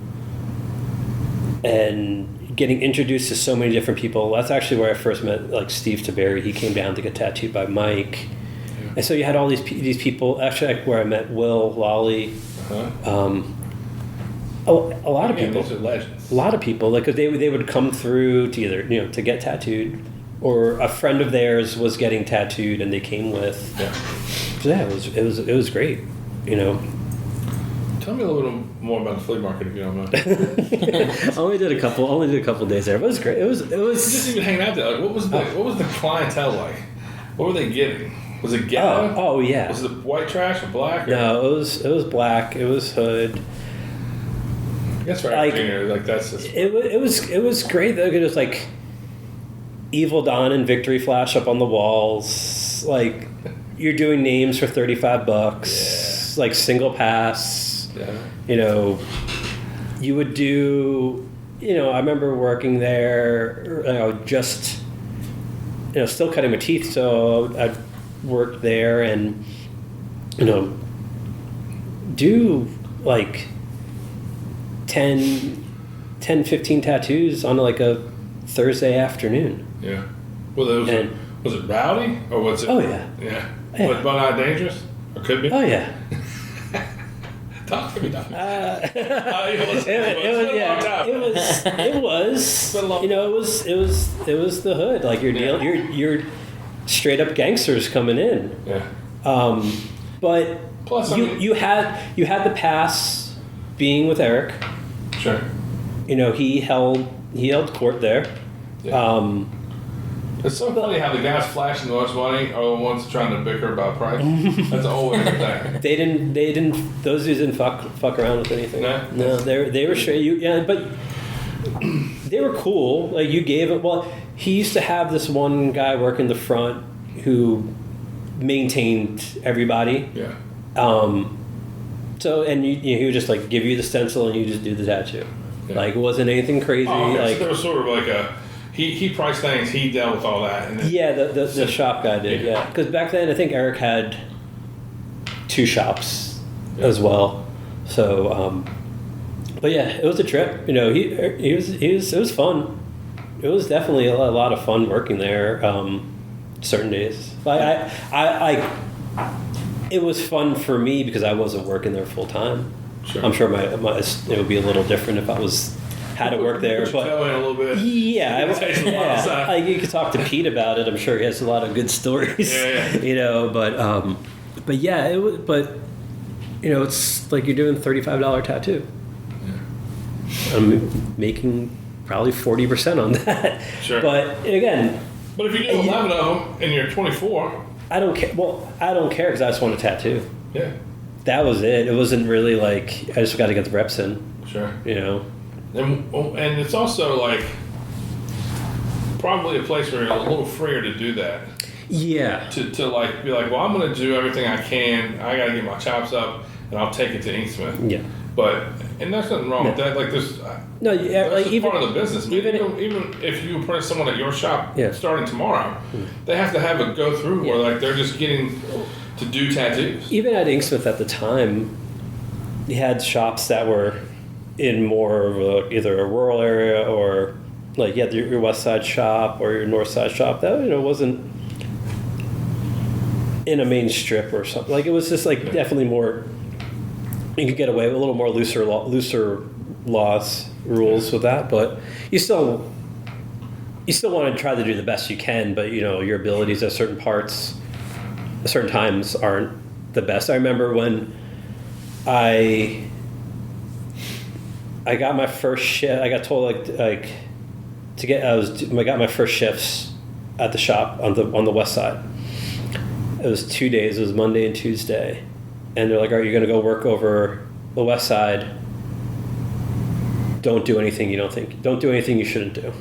and getting introduced to so many different people. That's actually where I first met, like, Steve Taberry. He came down to get tattooed by Mike. Yeah. And so you had all these people. Actually, where I met Will, Lolly, Uh-huh. a lot of people. These are legends. a lot of people, like, 'cause they would come through to either, to get tattooed, or a friend of theirs was getting tattooed and they came with. Yeah. So yeah, it was great, Tell me a little more about the flea market if you don't mind. only did a couple days there, but it was great. It was Just even hanging out there. Like, what was the clientele like? What were they getting? Was it ghetto? oh yeah. Was it white trash or black? Or? No, it was black. It was hood. That's right. Like, That's just. It was great though. It was like Evil Dawn and Victory Flash up on the walls. Like, you're doing names for $35. Like single pass. Yeah. You would do. I remember working there. Just. Still cutting my teeth, so I'd work there and. Do like 10, 15 tattoos on like a Thursday afternoon. Yeah. Well, was it rowdy or was it? Oh yeah. Yeah. Yeah. Was it not dangerous? Or could be? Oh yeah. Talk to me, Doc. It was the hood. Like you're straight up gangsters coming in. Yeah. But plus, you had the pass being with Eric. Sure. He held court there. Yeah. It's so funny how the guys flashing the most money are the ones trying to bicker about price. That's always the thing. They didn't. Those dudes didn't fuck around with anything. No, they were straight. But they were cool. Like, you gave it. Well, he used to have this one guy working the front who maintained everybody. Yeah. So he would just like give you the stencil and you just do the tattoo. Yeah. Like, it wasn't anything crazy. Okay, like, so there was sort of like a. He priced things. He dealt with all that. And then, yeah, the shop guy did. Yeah, because back then I think Eric had 2 shops as well. So, but yeah, it was a trip. It was fun. It was definitely a lot of fun working there. Certain days, it was fun for me because I wasn't working there full time. Sure. I'm sure it would be a little different if I had to work there. Put your toe in a little bit. Yeah, Yeah. Like, you could talk to Pete about it. I'm sure he has a lot of good stories. Yeah. But yeah, it was. But it's like you're doing $35 tattoo. Yeah. I'm making probably 40% on that. Sure. But again. But if you do 11 of them and you're 24. I don't care. Well, I don't care because I just want a tattoo. Yeah. That was it. It wasn't really like I just got to get the reps in. Sure. And it's also like probably a place where you're a little freer to do that. Yeah. To like be like, well, I'm going to do everything I can. I got to get my chops up, and I'll take it to Inksmith. Yeah. And there's nothing wrong with that. Like this. No, yeah, that's like even part of the business. Even if you apprentice someone at your shop starting tomorrow, they have to have it go through where like they're just getting to do tattoos. Even at Inksmith at the time, you had shops that were in more of either a rural area or like your west side shop or your north side shop that wasn't in a main strip or something. Like, it was just like definitely more. You could get away with a little more looser rules with that, but you still want to try to do the best you can. But your abilities at certain times aren't the best. I remember when I got my first shift. I got told I got my first shifts at the shop on the west side. It was 2 days. It was Monday and Tuesday, and they're like, "All right, you're going to go work over the west side. Don't do anything you shouldn't do."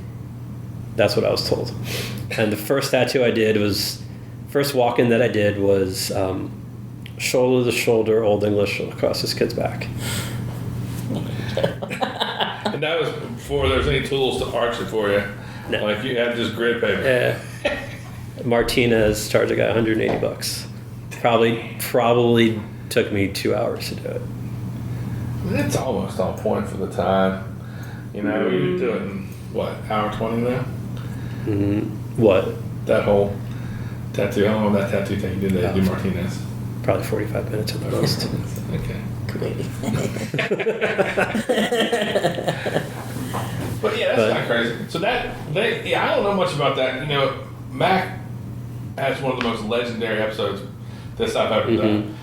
That's what I was told. And the first tattoo I did first walk-in that I did was shoulder to shoulder Old English across this kid's back. And that was before there was any tools to arch it for you. No. Like, you had just grid paper. Yeah. Martinez charged a guy $180. Probably took me 2 hours to do it. That's almost on point for the time. You do it in, hour 20 now? Mm-hmm. What? That whole tattoo, how long that tattoo thing you did that, do Martinez? Probably 45 minutes at the most. Okay. Great. But yeah, that's kind of crazy. So I don't know much about that. You know, Mac has one of the most legendary episodes that I've ever done,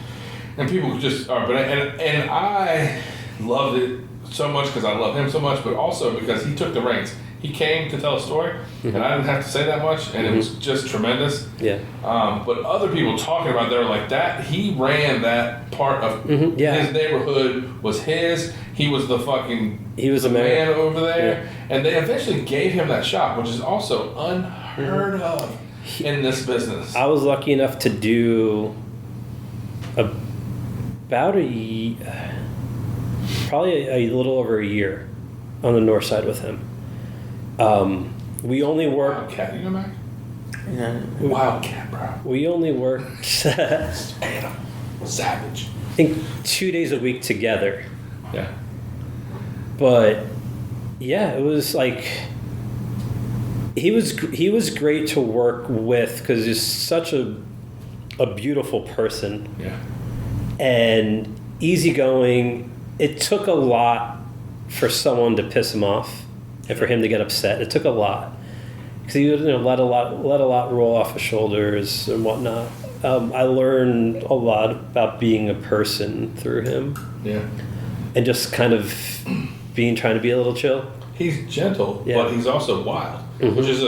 and people just are. But and I loved it so much because I love him so much, but also because he took the reins. He came to tell a story, and I didn't have to say that much, and it was just tremendous. Yeah. But other people talking about, they were like, that he ran that part of his neighborhood was his. He was the man over there, and they eventually gave him that shop, which is also unheard of in this business. I was lucky enough to do probably a little over a year on the north side with him. We only worked. Wildcat, you know, Mac? Yeah. Wildcat, bro. We only worked. Animal, savage. I think 2 days a week together. Yeah. But yeah, it was like he was great to work with because he's such a beautiful person. Yeah. And easygoing. It took a lot for someone to piss him off and for him to get upset. It took a lot because he would let a lot roll off his shoulders and whatnot. I learned a lot about being a person through him. Yeah. And just kind of trying to be a little chill. He's gentle, but he's also wild, which is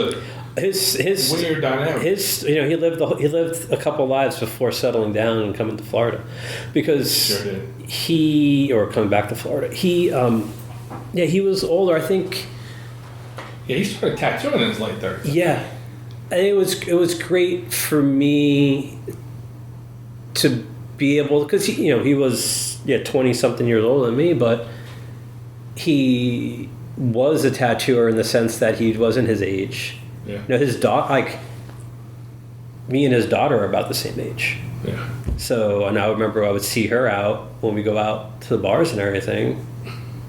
his weird dynamic. He lived a couple lives before settling down and coming to Florida, because coming back to Florida. He was older. I think. Yeah, he started tattooing in his late 30s. Yeah, and it was great for me to be able, because he was 20-something years older than me, but he was a tattooer in the sense that he wasn't his age. Yeah. His daughter, me and his daughter are about the same age. Yeah. So, and I remember I would see her out when we go out to the bars and everything.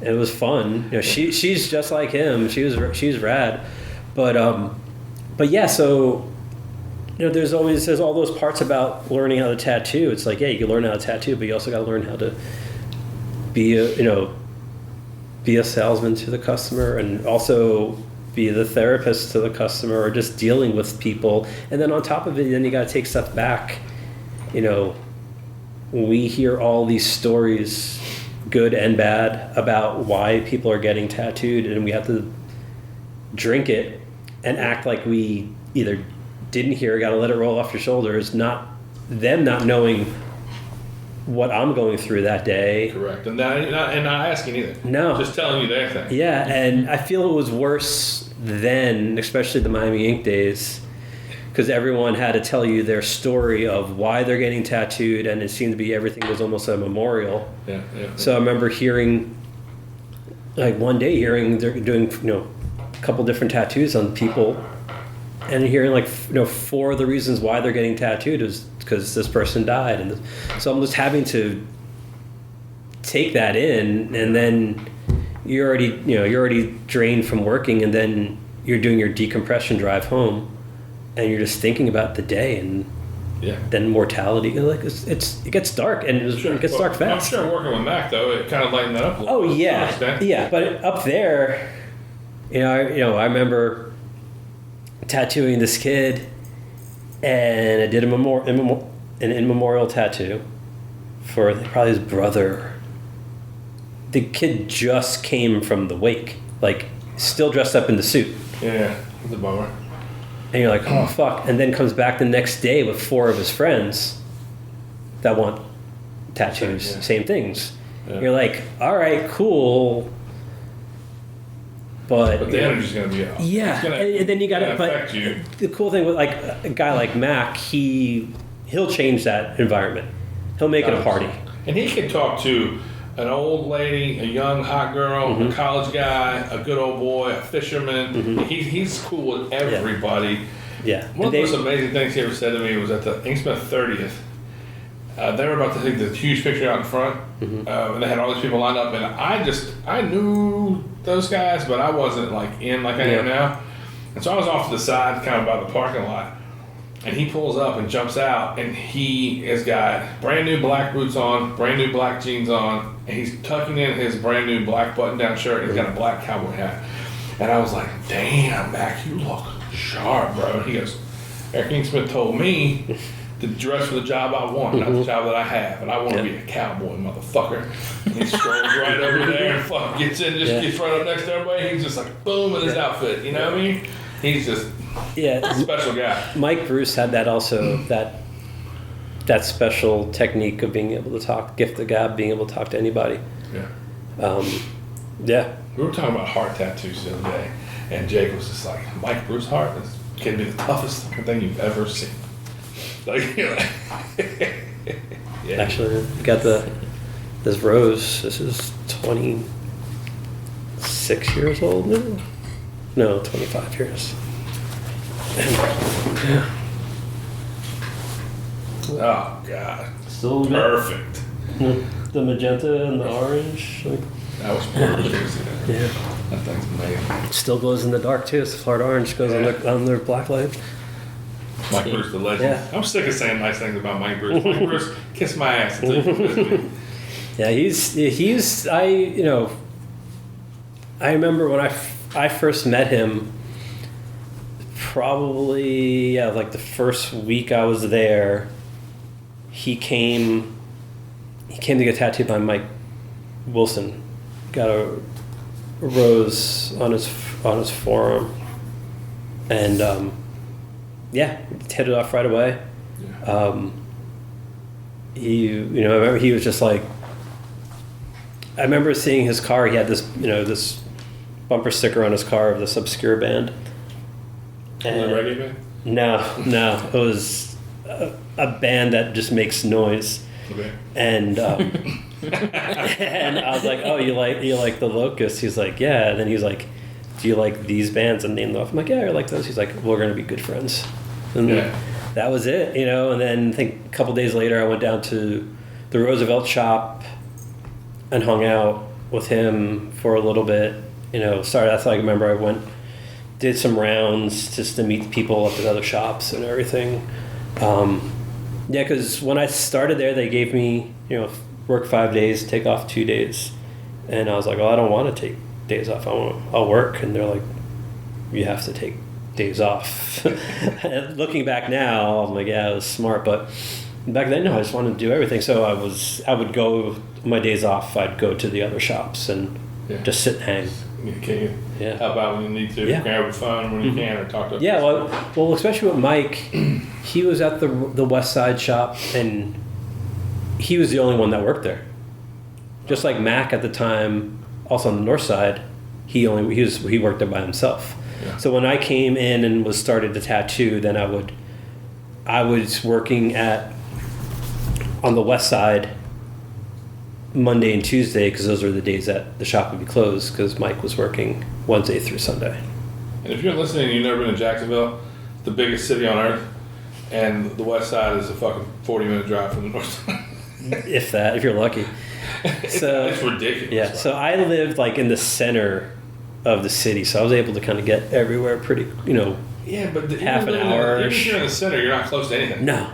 And it was fun. She's just like him. She's rad. But yeah, so there's all those parts about learning how to tattoo. It's like, you can learn how to tattoo, but you also got to learn how to be a salesman to the customer, and also be the therapist to the customer, or just dealing with people. And then on top of it, then you got to take stuff back. We hear all these stories, good and bad, about why people are getting tattooed, and we have to drink it and act like we either didn't hear, got to let it roll off your shoulders, not knowing what I'm going through that day. Correct. And not asking either. No. Just telling you their thing. Yeah, and I feel it was worse then, especially the Miami Ink days, because everyone had to tell you their story of why they're getting tattooed, and it seemed to be everything was almost a memorial. Yeah. So I remember hearing they're doing a couple different tattoos on people, and hearing 4 of the reasons why they're getting tattooed is because this person died, and so I'm just having to take that in, and then you're already drained from working, and then you're doing your decompression drive home, and you're just thinking about the day, and then mortality. It gets dark, and it gets dark fast. I'm sure working with Mac though, it kind of lightened that up a little. Oh yeah. But up there, I remember tattooing this kid, and I did an in memorial tattoo for probably his brother. The kid just came from the wake, still dressed up in the suit. Yeah, it's a bummer. And you're like, oh fuck, and then comes back the next day with 4 of his friends that want tattoos, same things. Yeah. You're like, all right, cool. But the energy's gonna be off. Yeah, and then you got to. But you. The cool thing with a guy like Mac, he'll change that environment. He'll make it a party. And he can talk to an old lady, a young hot girl, a college guy, a good old boy, a fisherman. He's cool with everybody. Yeah. One of the most amazing things he ever said to me was at the Inksmith 30th. They were about to take this huge picture out in front, and they had all these people lined up, and I knew those guys, but I wasn't in like I am now. And so I was off to the side, kind of by the parking lot, and he pulls up and jumps out, and he has got brand new black boots on, brand new black jeans on, and he's tucking in his brand new black button-down shirt, and he's got a black cowboy hat. And I was like, damn, Mac, you look sharp, bro. And he goes, Eric Kingsmith told me to dress for the job I want, not the job that I have. And I want to be a cowboy, motherfucker. And he strolls right over there and fucking gets in, just gets right up next to everybody. He's just like, boom, in his outfit. You know what I mean? He's just a special guy. Mike Bruce had that also, that special technique of being able to talk, gift the gab, being able to talk to anybody. Yeah. We were talking about heart tattoos the other day, and Jake was just like, Mike Bruce heart, this can be the toughest fucking thing you've ever seen. Like, you're like, yeah. Actually, we got this rose. This is 26 years old now. No, 25 years. Yeah. Oh God. Still perfect. The magenta and the orange. Like, that was perfect. Yeah. That thing's amazing. Still glows in the dark too. It's Florida orange goes on their black light. Mike Bruce, the legend. Yeah. I'm sick of saying nice things about Mike Bruce. Mike Bruce, kiss my ass until you kiss me. Yeah, he's I remember when I first met him. Probably like the first week I was there. He came to get tattooed by Mike Wilson. Got a rose on his forearm, and hit it off right away. I remember he was just like. I remember seeing his car. He had this bumper sticker on his car of this obscure band. And the reggae band? No, it was a band that just makes noise. Okay. And and I was like, oh, you like the Locust? He's like, yeah. And then he's like, do you like these bands? And named them off. I'm like, yeah, I like those. He's like, we're gonna be good friends. And that was it, And then I think a couple days later, I went down to the Roosevelt shop and hung out with him for a little bit. That's like I remember I did some rounds just to meet people at the other shops and everything. Because when I started there, they gave me, work 5 days, take off 2 days. And I was like, well, I don't want to take days off. I'll work. And they're like, you have to take days off. Looking back now, I'm like, yeah, it was smart. But back then, no, I just wanted to do everything. So I would go, my days off, I'd go to the other shops and just sit and hang. Can you help out when you need to? Grab a phone when you can, or talk to. Yeah, well, especially with Mike, he was at the West Side shop, and he was the only one that worked there. Just like Mac at the time, also on the North Side, he worked there by himself. Yeah. So when I came in and started to tattoo, then I was working on the West Side. Monday and Tuesday, because those were the days that the shop would be closed, because Mike was working Wednesday through Sunday. And if you're listening and you've never been to Jacksonville, the biggest city on earth, and the West Side is a fucking 40-minute drive from the North Side. if you're lucky. So it's ridiculous. Yeah, so I lived like in the center of the city, so I was able to kind of get everywhere pretty, Yeah, but half an hour. Even if you're in the center, you're not close to anything. No.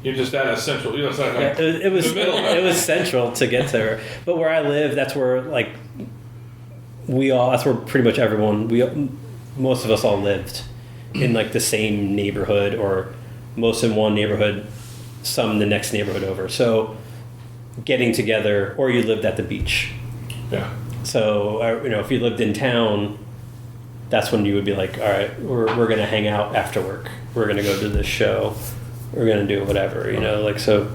You're just at a central. It's like it was the middle. It was central to get there. But where I live, that's where that's where pretty much everyone. Most of us all lived in like the same neighborhood, or most in one neighborhood, some in the next neighborhood over. So getting together, or you lived at the beach. Yeah. So if you lived in town, that's when you would be like, all right, we're gonna hang out after work. We're gonna go to this show. We're gonna do whatever, so.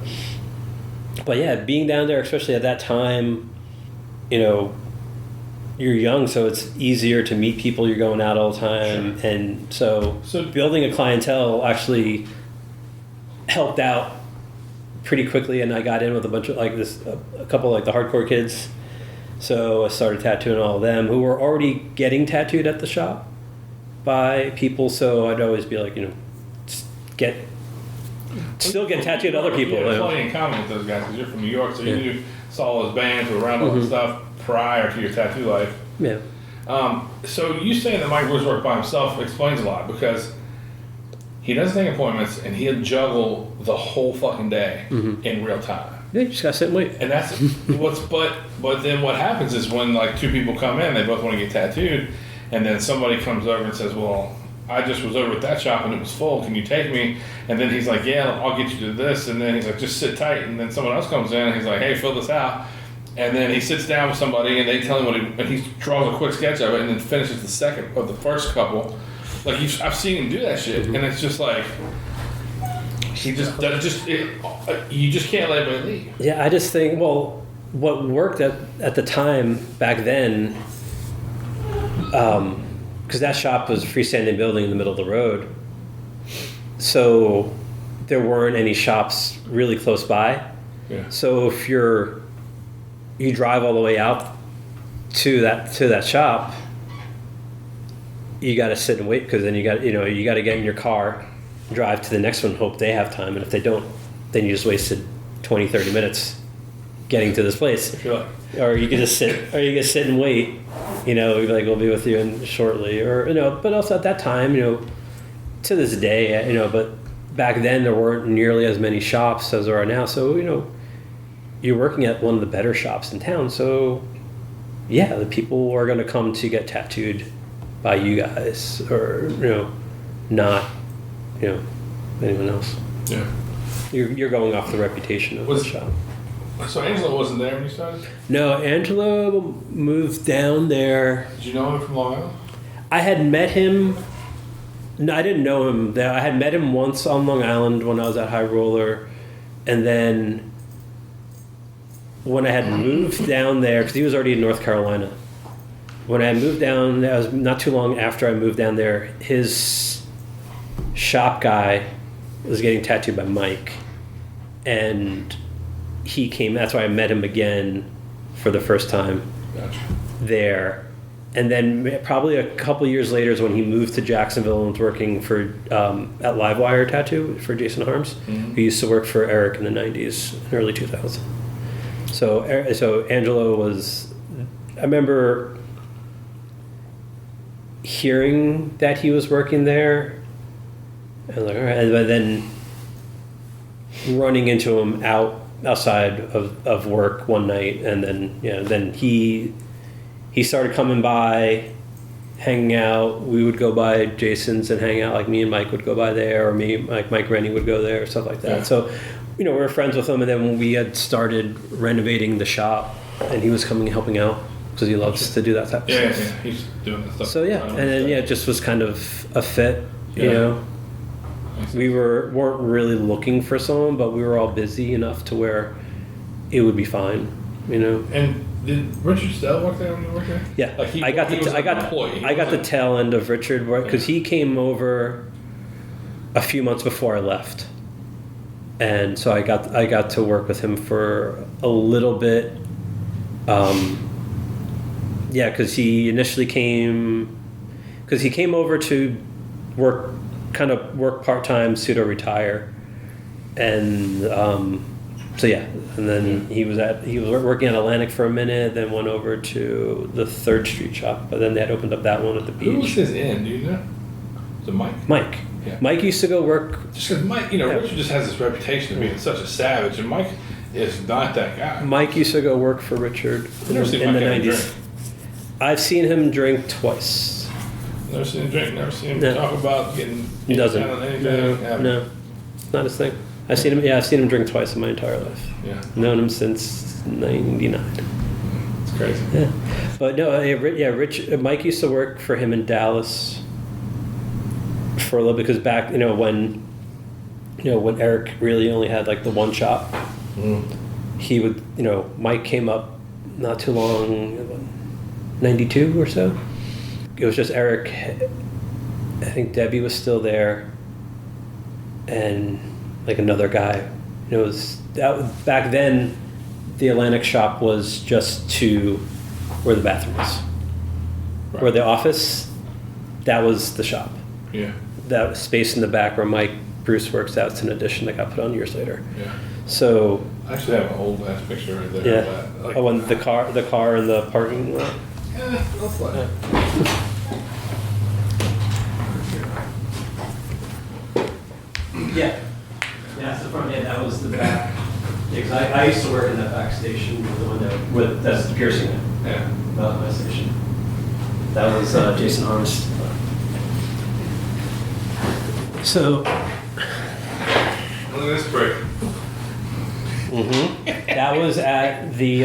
But yeah, being down there, especially at that time, you're young, so it's easier to meet people. You're going out all the time, sure. And so building a clientele actually helped out pretty quickly. And I got in with a bunch of a couple the hardcore kids. So I started tattooing all of them who were already getting tattooed at the shop by people. So I'd always be like, still get tattooed other people. You have plenty in common with those guys because you're from New York, so you saw all those bands who were around all this stuff prior to your tattoo life. Yeah. So you saying that Mike Bruce worked by himself explains a lot, because he doesn't take appointments and he'll juggle the whole fucking day in real time. Yeah, you just gotta sit and wait. And that's but then what happens is when two people come in, they both want to get tattooed, and then somebody comes over and says, well, I just was over at that shop and it was full, can you take me? And then he's like, yeah, I'll get you to this. And then he's like, just sit tight. And then someone else comes in and he's like, hey, fill this out. And then he sits down with somebody and they tell him and he draws a quick sketch of it and then finishes the first couple. Like, I've seen him do that shit. And it's just like, you just can't let anybody leave. Yeah, I just think, well, what worked at the time back then, because that shop was a freestanding building in the middle of the road, so there weren't any shops really close by. Yeah. So if you drive all the way out to that shop, you got to sit and wait, because then you got to get in your car, drive to the next one, hope they have time, and if they don't, then you just wasted 20-30 minutes getting to this place. Sure. Or you could just sit and wait, you'd be like, we'll be with you in shortly, or but also at that time, to this day, but back then there weren't nearly as many shops as there are now, so you're working at one of the better shops in town, so yeah, the people are going to come to get tattooed by you guys, or not anyone else. Yeah. You're going off the reputation of the shop. So Angelo wasn't there when you started? No, Angelo moved down there. Did you know him from Long Island? I had met him. No, I didn't know him there. I had met him once on Long Island when I was at High Roller, and then when I had moved down there, because he was already in North Carolina. When I moved down, that was not too long after I moved down there. His shop guy was getting tattooed by Mike, and he came. That's why I met him again for the first time. Gotcha. There. And then probably a couple years later is when he moved to Jacksonville and was working for at Livewire Tattoo for Jason Harms, who used to work for Eric in the 90s and early 2000s. So Angelo was, I remember hearing that he was working there, and like, all right, but then running into him outside of work one night, and then he started coming by, hanging out. We would go by Jason's and hang out, like me and Mike would go by there, or Mike Rennie would go there, stuff like that. Yeah. So, we were friends with him, and then when we had started renovating the shop, and he was coming and helping out, because he loves to do that type of stuff. Yeah, he's doing that stuff. So and then it just was kind of a fit, We weren't really looking for someone, but we were all busy enough to where it would be fine, And did Richard Stell work there when you worked there? Yeah, like I got the tail end of Richard work, because he came over a few months before I left, and so I got to work with him for a little bit. Because he initially came over to work part-time, pseudo-retire, and and then he was working at Atlantic for a minute, then went over to the 3rd Street shop, but then they had opened up that one at the beach. Who was his in, do you know? Was it Mike? Mike. Yeah. Mike used to go work. Just because Mike, Richard just has this reputation of being such a savage, and Mike is not that guy. Mike used to go work for Richard in the 90s. I've seen him drink twice. Never seen him drink. Never seen him talk about getting. He doesn't. Anything. No, not his thing. I've seen him drink twice in my entire life. Yeah. Known him since '99. It's crazy. Yeah, but no, Mike used to work for him in Dallas for a little bit, because back when Eric really only had like the one shop, he would Mike came up not too long, 92 or so. It was just Eric. I think Debbie was still there, and like another guy. Back then, the Atlantic shop was just to where the bathroom was, right. Where the office. That was the shop. Yeah. That space in the back where Mike Bruce works out. It's an addition that got put on years later. Yeah. So. I actually have an old ass picture right there. Yeah. And the car in the parking lot. Yeah, I'll fly. Yeah. Yeah, it's the front end. That was the back. Yeah, because I used to work in that back station, the one that's the piercing. Yeah. My station. That was Jason Harness. So Look at this prick. that was at the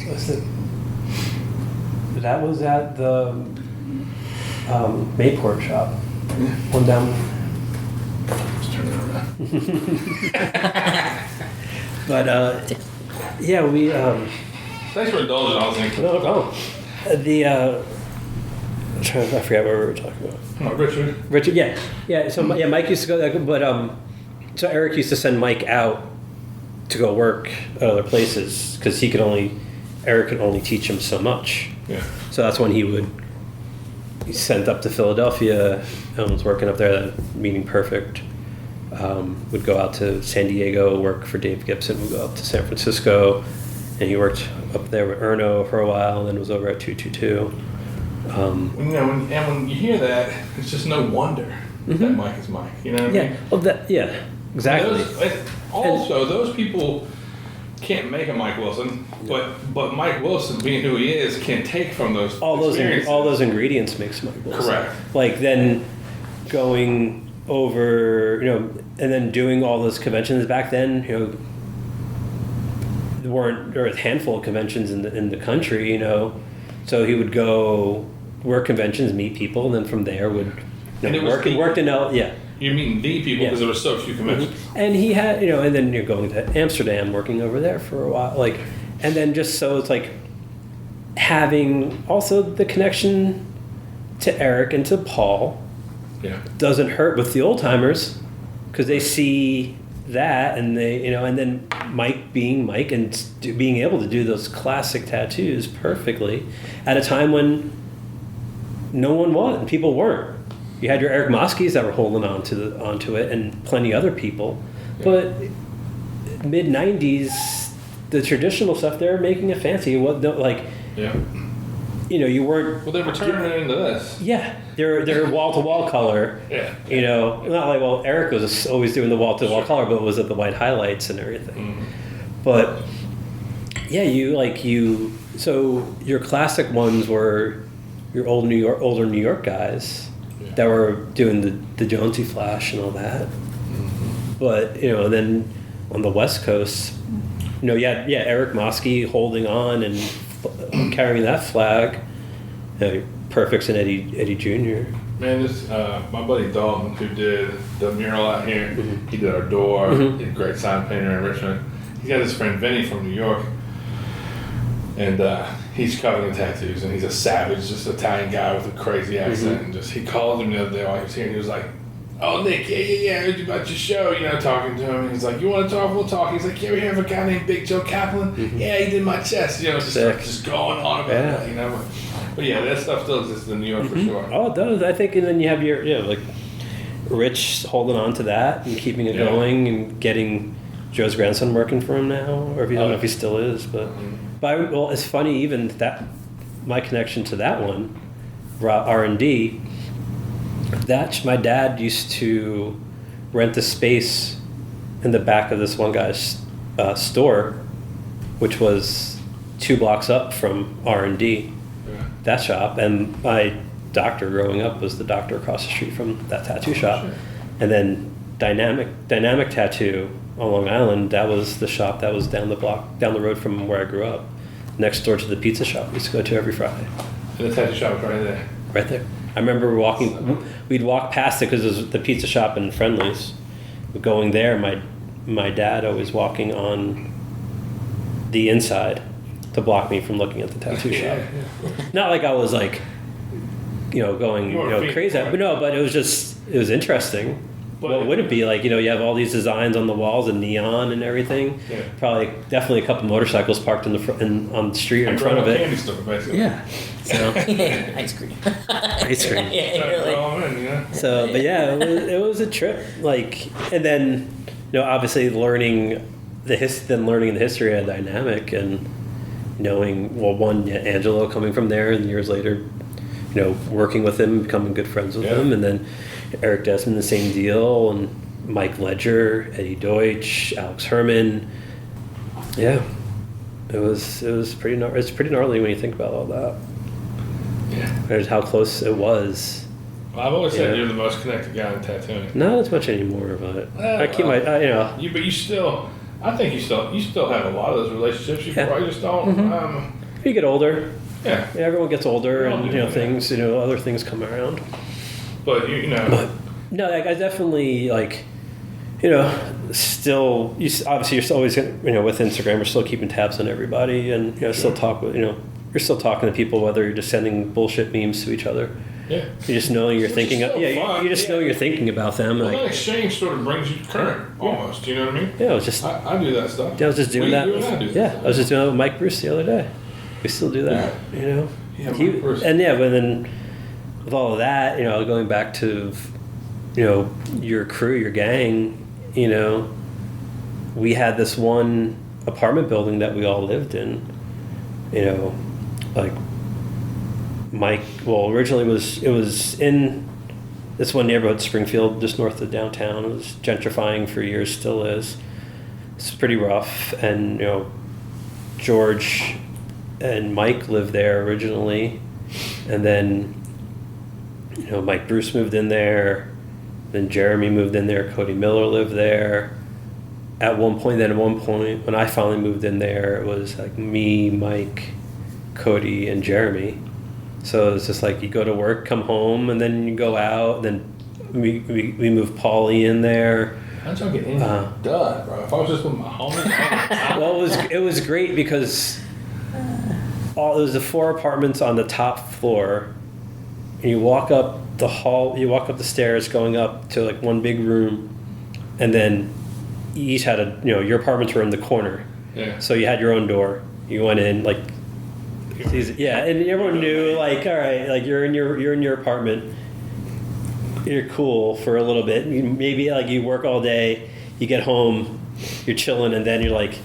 what's it? That was at the Mayport shop. One down. Let's turn it around. But yeah, we Thanks for indulging. I was thinking. no. The I forgot what we were talking about. Oh, Richard. Richard, yeah. So yeah, Mike used to go there, but so Eric used to send Mike out to go work at other places because Eric could only teach him so much. Yeah. So that's when he sent up to Philadelphia and was working up there, meeting perfect. Would go out to San Diego, work for Dave Gibson. Would go up to San Francisco, and he worked up there with Erno for a while, and then was over at 222. When you hear that, it's just no wonder that Mike is Mike. You know what I mean? Exactly. Those people can't make a Mike Wilson, but Mike Wilson, being who he is, can take from those all those experiences. ingredients makes Mike Wilson. Correct. Like then going over, and then doing all those conventions back then, there were a handful of conventions in the country, so he would go work conventions, meet people, and then from there would worked in You're meeting the people because there were so few conventions. And he had, and then you're going to Amsterdam, working over there for a while, and then just so it's like having also the connection to Eric and to Paul. Yeah. Doesn't hurt with the old timers because they see that and they, and then Mike being Mike and being able to do those classic tattoos perfectly at a time when no one was and people weren't. You had your Eric Moskis that were holding onto it and plenty other people, but mid 90s, the traditional stuff they're making it fancy. You weren't. Well, they were turning it into this. Yeah, they're wall to wall color. Yeah. Not like Eric was always doing the wall to wall color, but it was at the white highlights and everything. But yeah, so your classic ones were your older New York guys that were doing the Jonesy Flash and all that. But and then on the West Coast, Eric Moskey holding on and carrying that flag, Perfects and Eddie Jr. Man, this my buddy Dalton, who did the mural out here, he did our door. He's a great sign painter in Richmond. He's got his friend Vinny from New York, and he's covered in tattoos, and he's a savage, just Italian guy with a crazy accent. And he called him the other day while he was here, and he was like, "Oh, Nick, yeah, I heard you about your show," talking to him. And he's like, "You want to talk? We'll talk." He's like, "You ever hear of a guy named Big Joe Kaplan? Yeah, he did my chest." Just going on about that, But yeah, that stuff still exists in New York for sure. Oh, it does. I think, and then you have your, Rich holding on to that and keeping it going and getting Joe's grandson working for him now, or if you don't know if he still is, but it's funny even that my connection to that one, R&D. That my dad used to rent the space in the back of this one guy's store, which was 2 blocks up from R&D, that shop. And my doctor growing up was the doctor across the street from that tattoo shop. Sure. And then Dynamic Tattoo on Long Island, that was the shop that was down the road from where I grew up, next door to the pizza shop we used to go to every Friday. And the tattoo shop was right there. Right there. I remember we'd walk past it because it was the pizza shop in Friendly's. But going there, my dad always walking on the inside to block me from looking at the tattoo shop. Not like I was going crazy, but no, but it was interesting. What would it be like? You have all these designs on the walls and neon and everything. Yeah. Definitely a couple motorcycles parked on the street in front of it. Candy store, basically. Yeah. So ice cream. Ice cream. Yeah, So, but yeah, it was a trip. And then obviously learning the history of Dynamic and knowing Angelo coming from there, and years later, working with him, becoming good friends with him, and then Eric Desmond, the same deal, and Mike Ledger, Eddie Deutsch, Alex Herman. Yeah. It was pretty it's pretty gnarly when you think about all that. Yeah. There's how close it was. Well, I've always said Yeah. you're the most connected guy in tattooing. Not as much anymore, but Well, I keep my But you still, I think you still have a lot of those relationships. You Yeah. probably just don't. you get older. Yeah. Yeah, everyone gets older, We all and do, yeah. things, other things come around. But you know. But no, like I definitely still. Obviously, you're still always with Instagram, we're still keeping tabs on everybody, and still talk with you're still talking to people, whether you're just sending bullshit memes to each other. Yeah. You just know you're Which thinking. is still fun. You just know you're thinking about them. Well, Like, that exchange sort of brings you current, almost. You know what I mean? yeah, it was just. I do that stuff. I was just doing You that. and I do that Yeah, stuff. I was just doing that with Mike Bruce the other day. We still do that, Yeah, Mike Bruce. And but then with all of that, going back to, your crew, your gang, we had this one apartment building that we all lived in, like Mike. Well, originally it was in this one neighborhood, Springfield, just north of downtown. It was gentrifying for years, still is. It's pretty rough, and George and Mike lived there originally, and then Mike Bruce moved in there, then Jeremy moved in there, Cody Miller lived there. At one point, when I finally moved in there, it was like me, Mike, Cody, and Jeremy. So it's just like you go to work, come home, and then you go out. Then we moved Paulie in there. How'd y'all get in? Duh, bro. If I was just with my homies. Well, it was great because there was the 4 apartments on the top floor, and you walk up the hall, you walk up the stairs, going up to like one big room, and then you each had your apartments were in the corner. Yeah. So you had your own door. You went in like. Yeah, and everyone knew, like, all right, like you're in your apartment. You're cool for a little bit. Maybe like you work all day, you get home, you're chilling, and then you're like,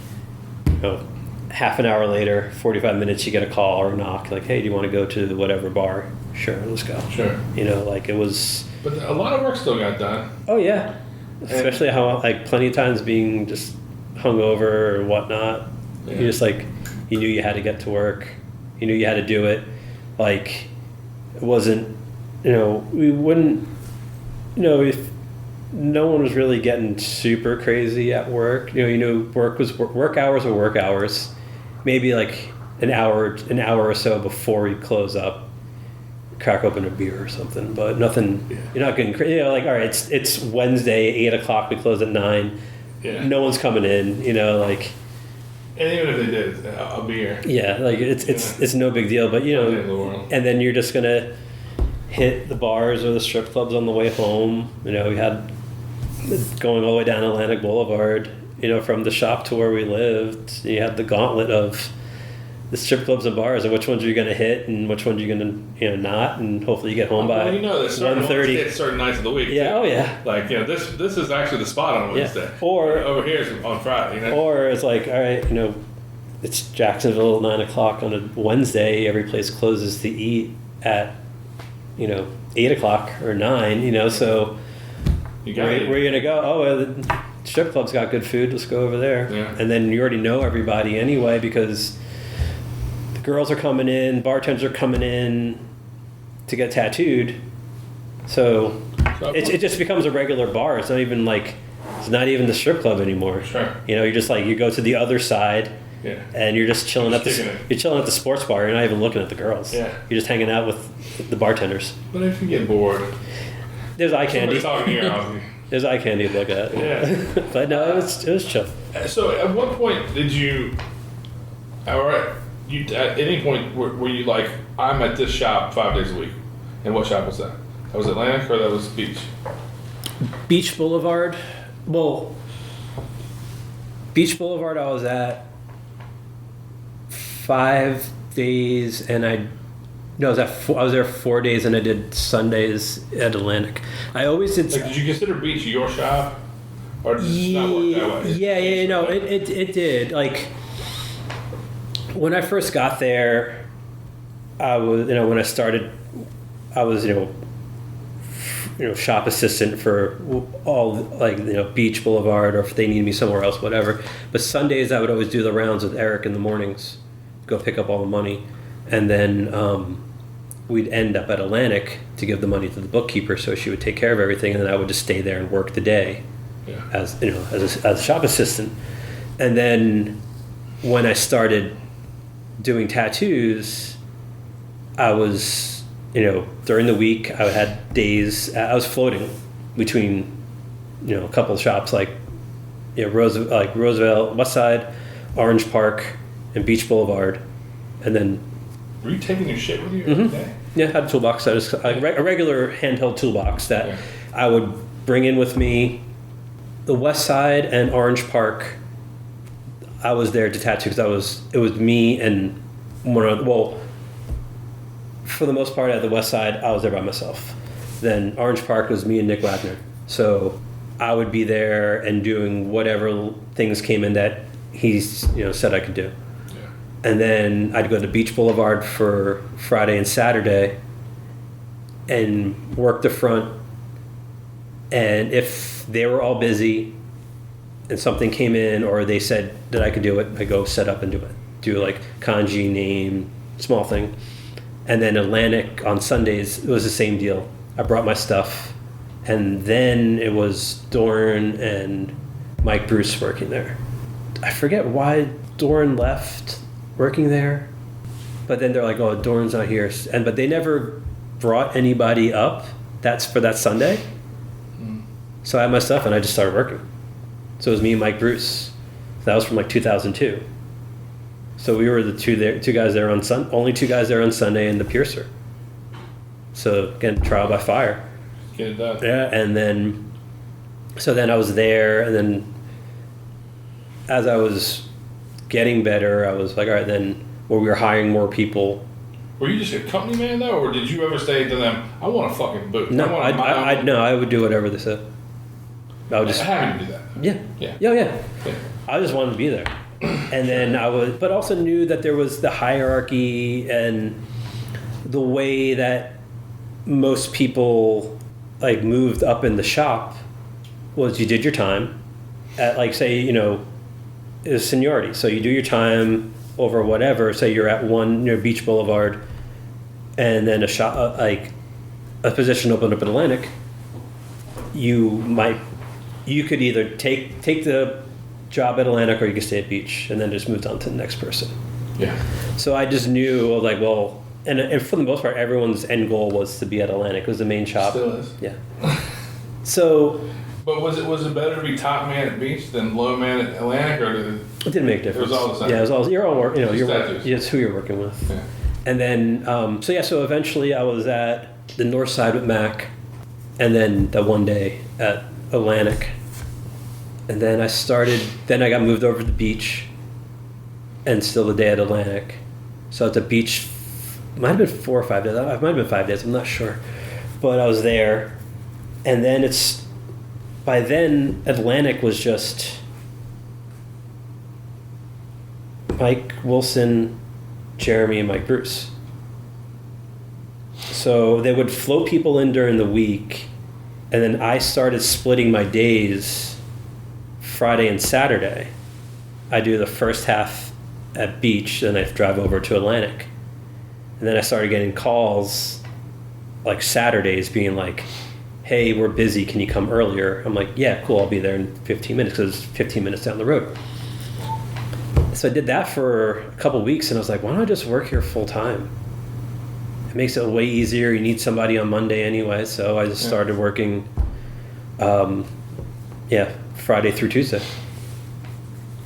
half an hour later, 45 minutes, you get a call or a knock, like, hey, do you want to go to whatever bar? Sure, let's go. Sure. Like it was. But a lot of work still got done. Oh yeah, especially how like plenty of times being just hungover or whatnot. Yeah. You just like you knew you had to get to work. You knew you had to do it. Like, it wasn't, we wouldn't, if no one was really getting super crazy at work, work hours are work hours. Maybe like an hour or so before we close up, crack open a beer or something, but nothing, you're not getting crazy. Like, all right, it's Wednesday, 8:00, we close at 9. Yeah. No one's coming in, like. And even if they did, a beer. Yeah, like it's no big deal, but Not the end of the world. and then you're just gonna hit the bars or the strip clubs on the way home. We had going all the way down Atlantic Boulevard, from the shop to where we lived. You had the gauntlet of the strip clubs and bars, and which ones are you gonna hit, and which ones you're gonna not, and hopefully you get home by there's certain 1:30. ones hit certain nights of the week. Yeah, too. oh yeah. Like this is actually the spot on Wednesday. Or over here is on Friday. Or it's like, all right, it's Jacksonville at 9:00 on a Wednesday. Every place closes to eat at, 8:00 or 9. So You got where it. are you gonna go? Oh, well, the strip club's got good food. Let's go over there. Yeah. And then you already know everybody anyway because the girls are coming in, bartenders are coming in to get tattooed. So it just becomes a regular bar. It's not even the strip club anymore. Sure. You're just like you go to the other side. Yeah. And you're just chilling Just kicking it. you're chilling at the sports bar. You're not even looking at the girls. Yeah. You're just hanging out with the bartenders. But if you get bored, There's eye candy. somebody's talking to your house. There's eye candy to look at. Yeah. But no, it was chill. So at what point did you? All right. You at any point were you like, I'm at this shop 5 days a week, and what shop was that? That was Atlantic or that was Beach? Beach Boulevard. Well, Beach Boulevard I was at 5 days, and I was there 4 days, and I did Sundays at Atlantic. I always did. Like, did you consider Beach your shop, or did it not work that way? Yeah, no, it did. Like, when I first got there, I was, when I started, I was, shop assistant for all, like, Beach Boulevard, or if they need me somewhere else, whatever. But Sundays I would always do the rounds with Eric in the mornings, go pick up all the money, and then we'd end up at Atlantic to give the money to the bookkeeper, so she would take care of everything, and then I would just stay there and work the day as a shop assistant. And then when I started doing tattoos, I was, during the week, I had days, I was floating between, a couple of shops like, Roosevelt, West Side, Orange Park, and Beach Boulevard. And then... Were you taking your shit with you every day? Yeah, I had a toolbox. A regular handheld toolbox that I would bring in with me. The West Side and Orange Park, I was there to tattoo because it was me and for the most part at the West Side, I was there by myself. Then Orange Park was me and Nick Wagner. So I would be there and doing whatever things came in that he's said I could do. Yeah. And then I'd go to Beach Boulevard for Friday and Saturday and work the front. And if they were all busy and something came in or they said that I could do it, I go set up and do it. Do like kanji, name, small thing. And then Atlantic on Sundays, it was the same deal. I brought my stuff, and then it was Dorn and Mike Bruce working there. I forget why Dorn left working there, but then they're like, "Oh, Dorn's not here," but they never brought anybody up. That's for that Sunday. So I had my stuff, and I just started working. So it was me and Mike Bruce. That was from like 2002. So we were the two guys there on only two guys there on Sunday, and the piercer. So again, trial by fire. Get it done. Yeah, and then I was there, and then as I was getting better, I was like, all right, then we were hiring more people. Were you just a company man though, or did you ever say to them, "I want a fucking booth"? No, I would do whatever they said. I would just happy to do that. Yeah. I just wanted to be there. And then but also knew that there was the hierarchy and the way that most people like moved up in the shop was you did your time at like, say, is seniority. So you do your time over whatever. Say you're at one near Beach Boulevard, and then a shop like a position opened up in Atlantic. You could either take the job at Atlantic, or you could stay at Beach, and then just moved on to the next person. Yeah. So I just knew, like, well, and for the most part, everyone's end goal was to be at Atlantic. It was the main shop. Still is. Yeah. So. But was it better to be top man at Beach than low man at Atlantic, or did it didn't make a difference? It was all the same. Yeah, it was all it's who you're working with. Yeah. And then so eventually I was at the North Side with Mac, and then that one day at Atlantic. And then I got moved over to the Beach, and still the day at Atlantic. So at the Beach, might have been 4 or 5 days. It might have been 5 days, I'm not sure. But I was there. And then by then, Atlantic was just Mike Wilson, Jeremy, and Mike Bruce. So they would float people in during the week, and then I started splitting my days. Friday and Saturday, I do the first half at Beach, then I drive over to Atlantic. And then I started getting calls like Saturdays being like, "Hey, we're busy, can you come earlier?" I'm like, "Yeah, cool, I'll be there in 15 minutes," because it's 15 minutes down the road. So I did that for a couple of weeks, and I was like, why don't I just work here full time? It makes it way easier. You need somebody on Monday anyway, so I just started working Friday through Tuesday.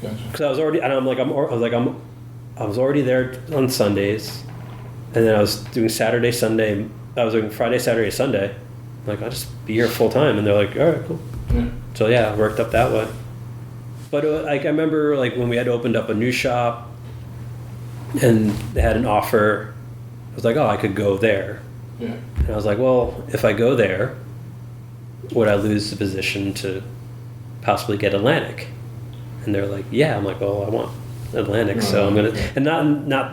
Gotcha. Because I was already, and I was already there on Sundays, and then I was doing Saturday, Sunday. I was doing Friday, Saturday, Sunday. I'm like, I'll just be here full time, and they're like, all right, cool. Yeah. So I worked up that way. But I remember like when we had opened up a new shop, and they had an offer. I was like, oh, I could go there. Yeah. And I was like, well, if I go there, would I lose the position to possibly get Atlantic? And they're like, yeah. I'm like, well, I want Atlantic, so I'm gonna, and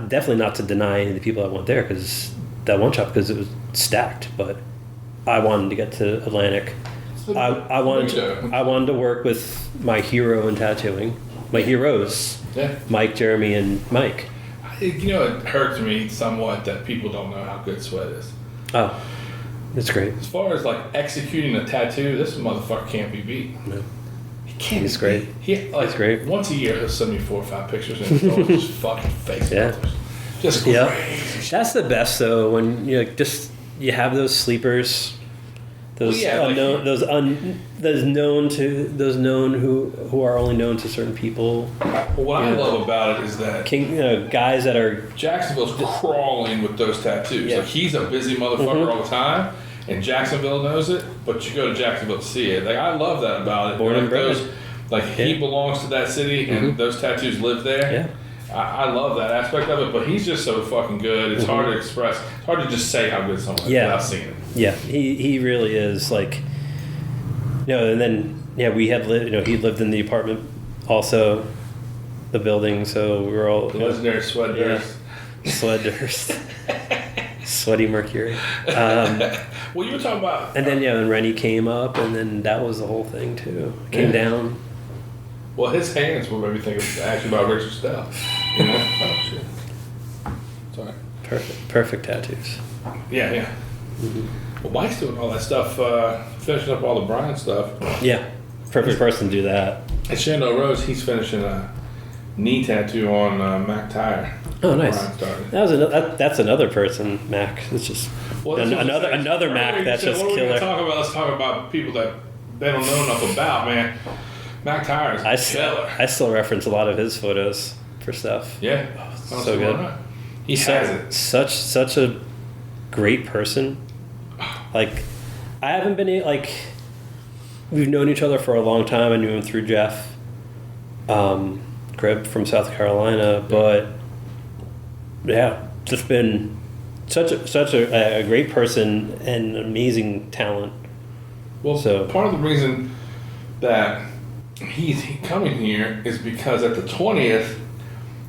definitely not to deny any of the people I want there, because that one shop, because it was stacked, but I wanted to get to Atlantic. I wanted to work with my hero in tattooing, my heroes, Yeah. Mike, Jeremy, and Mike. You know, it hurts me somewhat that people don't know how good Sweat is. Oh, that's great. As far as like executing a tattoo, this motherfucker can't be beat. No. He can't. He's be great. beat. He's great. Once a year, he'll send me 4 or 5 pictures and it's all just fucking face Yeah. melters. Just Yeah, crazy. that's the best though. When you you have those sleepers, those Well, yeah, unknown, those known who are only known to certain people. Well, what I love about it is that Guys that are Jacksonville's crawling with those tattoos. Yeah. Like he's a busy motherfucker all the time, and Jacksonville knows it. But you go to Jacksonville to see it. Like I love that about it. Born and bred. Like he belongs to that city, and those tattoos live there. Yeah. I love that aspect of it. But he's just so fucking good. It's hard to express. It's hard to just say how good someone is without seeing it. Yeah, he really is like, and then we had he lived in the apartment, also, the building. So we were all The legendary Sweat Durst. Sweat-Durst. Sweaty Mercury. Well, you were talking about. And then and Rennie came up, and then that was the whole thing too. Came down. Well, his hands were made me think of actually about Richard Stell. You know? Oh shit. Sorry. Perfect tattoos. Yeah. Well, Mike's doing all that stuff, finishing up all the Brian stuff. Yeah, perfect person to do that. At Shandor Rose, he's finishing a knee tattoo on Mac Tire. Oh, nice. Brian started. That's another person, Mac. It's just Well, that's what I'm saying. another Mac that's just what are we killer. gonna talk about? Let's talk about people that they don't know enough about, man. Mac Tire is killer. I still reference a lot of his photos for stuff. Yeah. So good. He has it. Such a great person. Like, I haven't been we've known each other for a long time. I knew him through Jeff Cribb from South Carolina, but just been such a great person and amazing talent. Well, So- part of the reason that he's coming here is because at the 20th,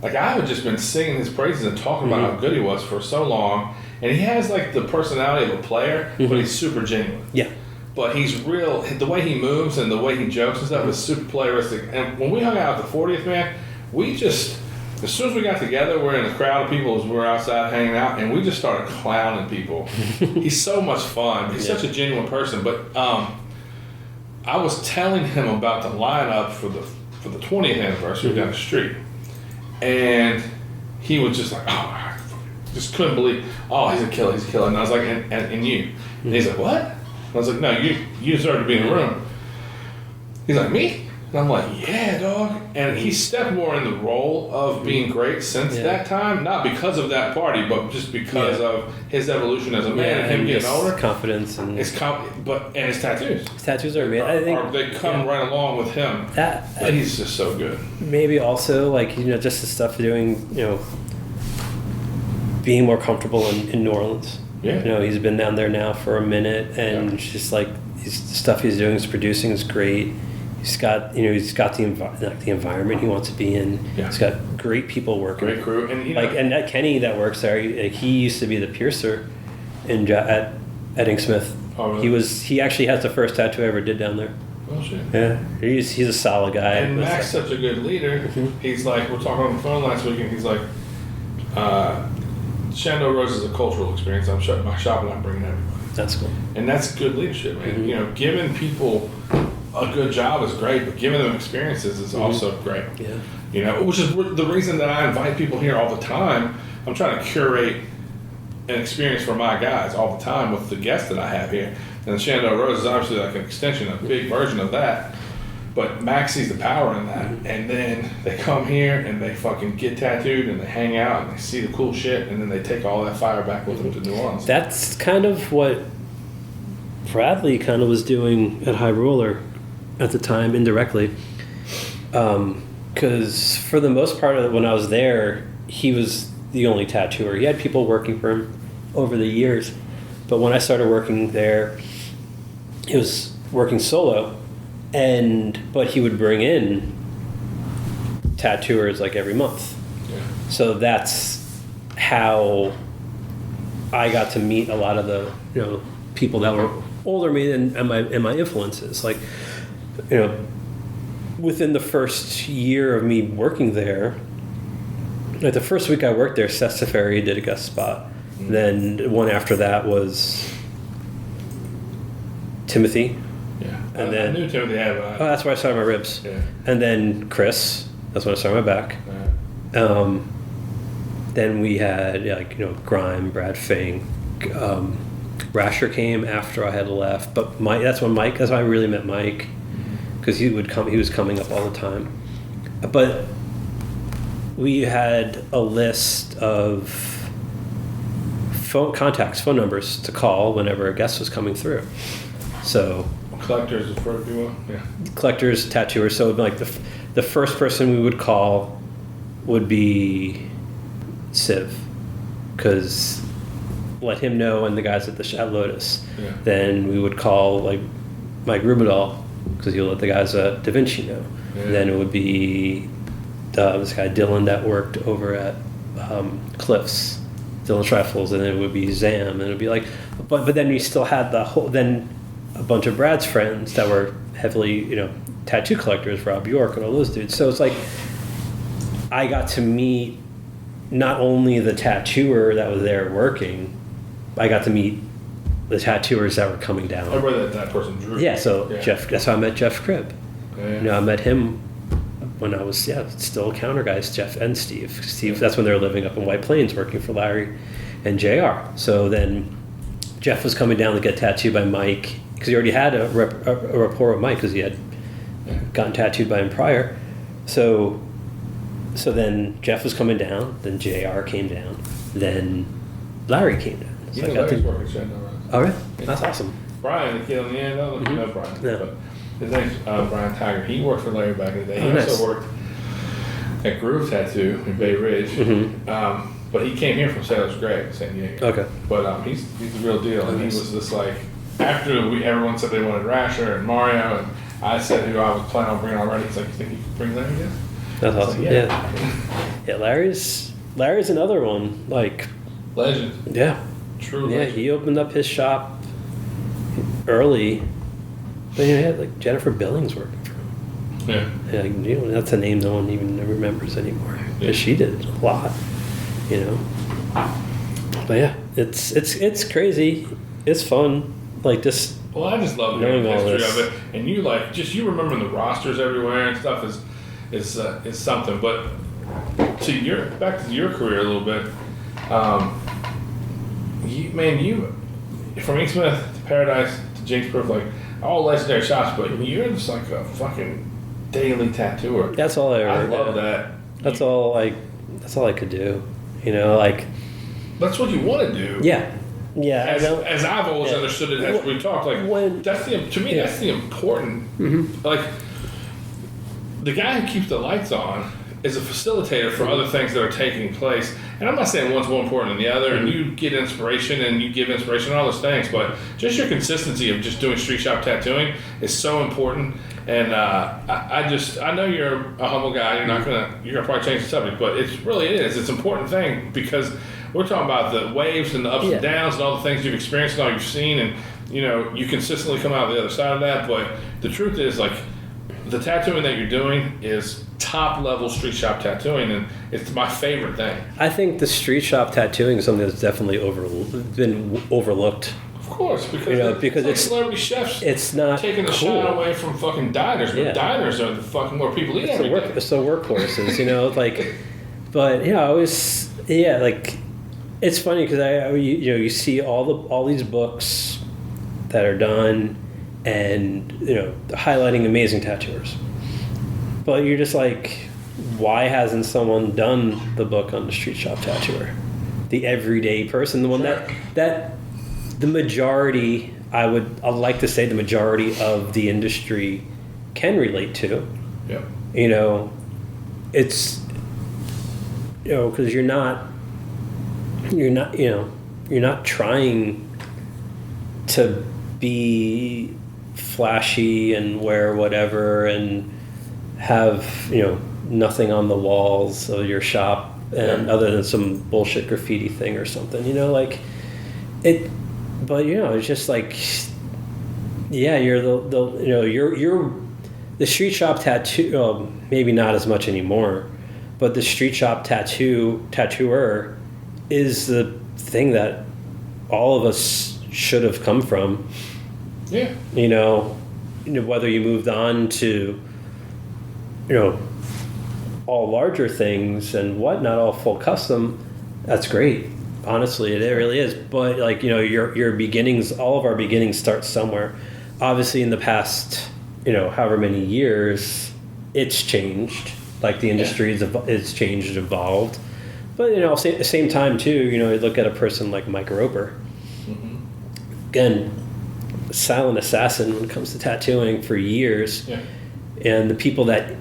like I had just been singing his praises and talking about how good he was for so long, and he has like the personality of a player, but he's super genuine. Yeah. But he's real. The way he moves and the way he jokes and stuff is super playeristic. And when we hung out at the 40th, man, we just, as soon as we got together, we're in a crowd of people as we're outside hanging out, and we just started clowning people. He's so much fun. He's such a genuine person. But I was telling him about the lineup for the 20th anniversary down the street, and he was just like, "Oh, I just couldn't believe. Oh, he's a killer. He's a killer." And I was like, "And you?" And he's like, "What?" And I was like, "No, you deserve to be in the room." He's like, "Me?" And I'm like, "Yeah, dog." And he stepped more in the role of being great since that time, not because of that party, but just because of his evolution as a man and him getting his older. confidence and And his tattoos. his tattoos are amazing. I think They come right along with him. that He's just so good. maybe also just the stuff doing being more comfortable in New Orleans. Yeah. He's been down there now for a minute, and it's just like the stuff he's doing, is producing is great. He's got the environment he wants to be in. Yeah. He's got great people working. Great crew. And And that Kenny that works there, he used to be the piercer at Eddingsmith. Oh, really? He actually has the first tattoo I ever did down there. oh shit. Yeah, he's a solid guy. And Mac's such a good leader. He's like, we're talking on the phone last week, and he's like, Shandor Rose is a cultural experience. I'm shutting my shop and I'm bringing everybody. That's cool. And that's good leadership, man. Giving people a good job is great, but giving them experiences is also great. Yeah. Which is the reason that I invite people here all the time. I'm trying to curate an experience for my guys all the time with the guests that I have here. And Shandor Rose is obviously like an extension, a big version of that. But Max sees the power in that. And then they come here and they fucking get tattooed and they hang out and they see the cool shit, and then they take all that fire back with them to New Orleans. That's kind of what Bradley kind of was doing at High Roller at the time, indirectly. Because for the most part of it, when I was there, he was the only tattooer. He had people working for him over the years. But when I started working there, he was working solo. But he would bring in tattooers like every month. Yeah. So that's how I got to meet a lot of the people that were older than me and my influences. Like, you know, within the first year of me working there, like the first week I worked there, Seth Safari did a guest spot. Then one after that was Timothy. Yeah. And I then knew Timothy had oh, that's where I started my ribs. Yeah. And then Chris, that's when I started my back. Then we had Grime, Brad Fink. Rasher came after I had left, but Mike. That's when I really met Mike, because he was coming up all the time. But we had a list of phone numbers to call whenever a guest was coming through. So Collectors, if you will. Yeah. Collectors, tattooers. So like the first person we would call would be Civ, because let him know, and the guys at Lotus. Yeah. Then we would call like Mike Rubidal, because he'll let the guys at Da Vinci know. Yeah. Then it would be this guy Dylan that worked over at Cliffs, Dylan Trifles, and then it would be Zam, and it would be like, but then you still had then a bunch of Brad's friends that were heavily tattoo collectors, Rob York and all those dudes. So it's like I got to meet not only the tattooer that was there working, I got to meet the tattooers that were coming down. I remember that person drew. Yeah, so Yeah. Jeff, that's how I met Jeff Cribb. Yeah. I met him when I was still counter guys, Jeff and Steve. That's when they were living up in White Plains working for Larry and JR. So then Jeff was coming down to get tattooed by Mike, because he already had a rapport with Mike, because he had gotten tattooed by him prior. So then Jeff was coming down, then JR came down, then Larry came down. So You know Larry's working Shadow, right? Oh, really? That's awesome. Brian, the kid on the end, I don't know if you know Brian. Yeah. But his name's Brian Tiger. He worked for Larry back in the day. He Oh, nice. also worked at Groove Tattoo in Bay Ridge. But he came here from Sailor's Grave in San Diego. Okay. But he's the real deal. And he was just like, after everyone said they wanted Rasher and Mario, and I said who I was planning on bringing already, he's like, you think you can bring Larry again? That's awesome. Like, Yeah, Larry's another one. Like, Legend. yeah, True yeah. legend. He opened up his shop early, but he had like Jennifer Billings working for him. Yeah. Yeah, that's a name no one even remembers anymore. Yeah. Because she did a lot, But yeah, it's crazy. It's fun. Like just Well, I just love knowing the all history this. of it, and you remembering the rosters everywhere and stuff is something. But back to your career a little bit, you from Ink Smith to Paradise to Jinx Proof, like all legendary shops, but you're just like a fucking daily tattooer. that's all I I ever love did. that. That's all I could do. Like That's what you want to do. yeah. I know. As I've always Yeah. understood it, as we talk, like that's the important. Like the guy who keeps the lights on is a facilitator for other things that are taking place. And I'm not saying one's more important than the other. And you get inspiration and you give inspiration and all those things, but just your consistency of just doing street shop tattooing is so important. And I know you're a humble guy. You're gonna probably change the subject, but it's an important thing, because we're talking about the waves and the ups and downs and all the things you've experienced and all you've seen, and you consistently come out the other side of that. But the truth is, like, the tattooing that you're doing is top level street shop tattooing, and it's my favorite thing. I think the street shop tattooing is something that's definitely been overlooked. Of course, because it's like celebrity chefs. It's not taking the cool. shine away from fucking diners, but diners are the fucking where people eat every day. It's the workhorses, like. But I always like. It's funny because you see all these books that are done, and highlighting amazing tattooers, but you're just like, why hasn't someone done the book on the street shop tattooer, the everyday person, the one that the majority, I'd like to say the majority of the industry can relate to. Yeah. It's because you're not trying to be flashy and wear whatever and have nothing on the walls of your shop, and other than some bullshit graffiti thing or something, like it. but it's just like, yeah, you're you're the street shop tattoo. Maybe not as much anymore, but the street shop tattooer is the thing that all of us should have come from. Yeah. Whether you moved on to, all larger things and whatnot, all full custom, that's great. Honestly, it really is. But your beginnings, all of our beginnings start somewhere. Obviously, in the past, however many years, it's changed. Like the industry it's changed, evolved. But at the same time too, you look at a person like Mike Roper. Mm-hmm. Again, silent assassin when it comes to tattooing for years. Yeah. And the people that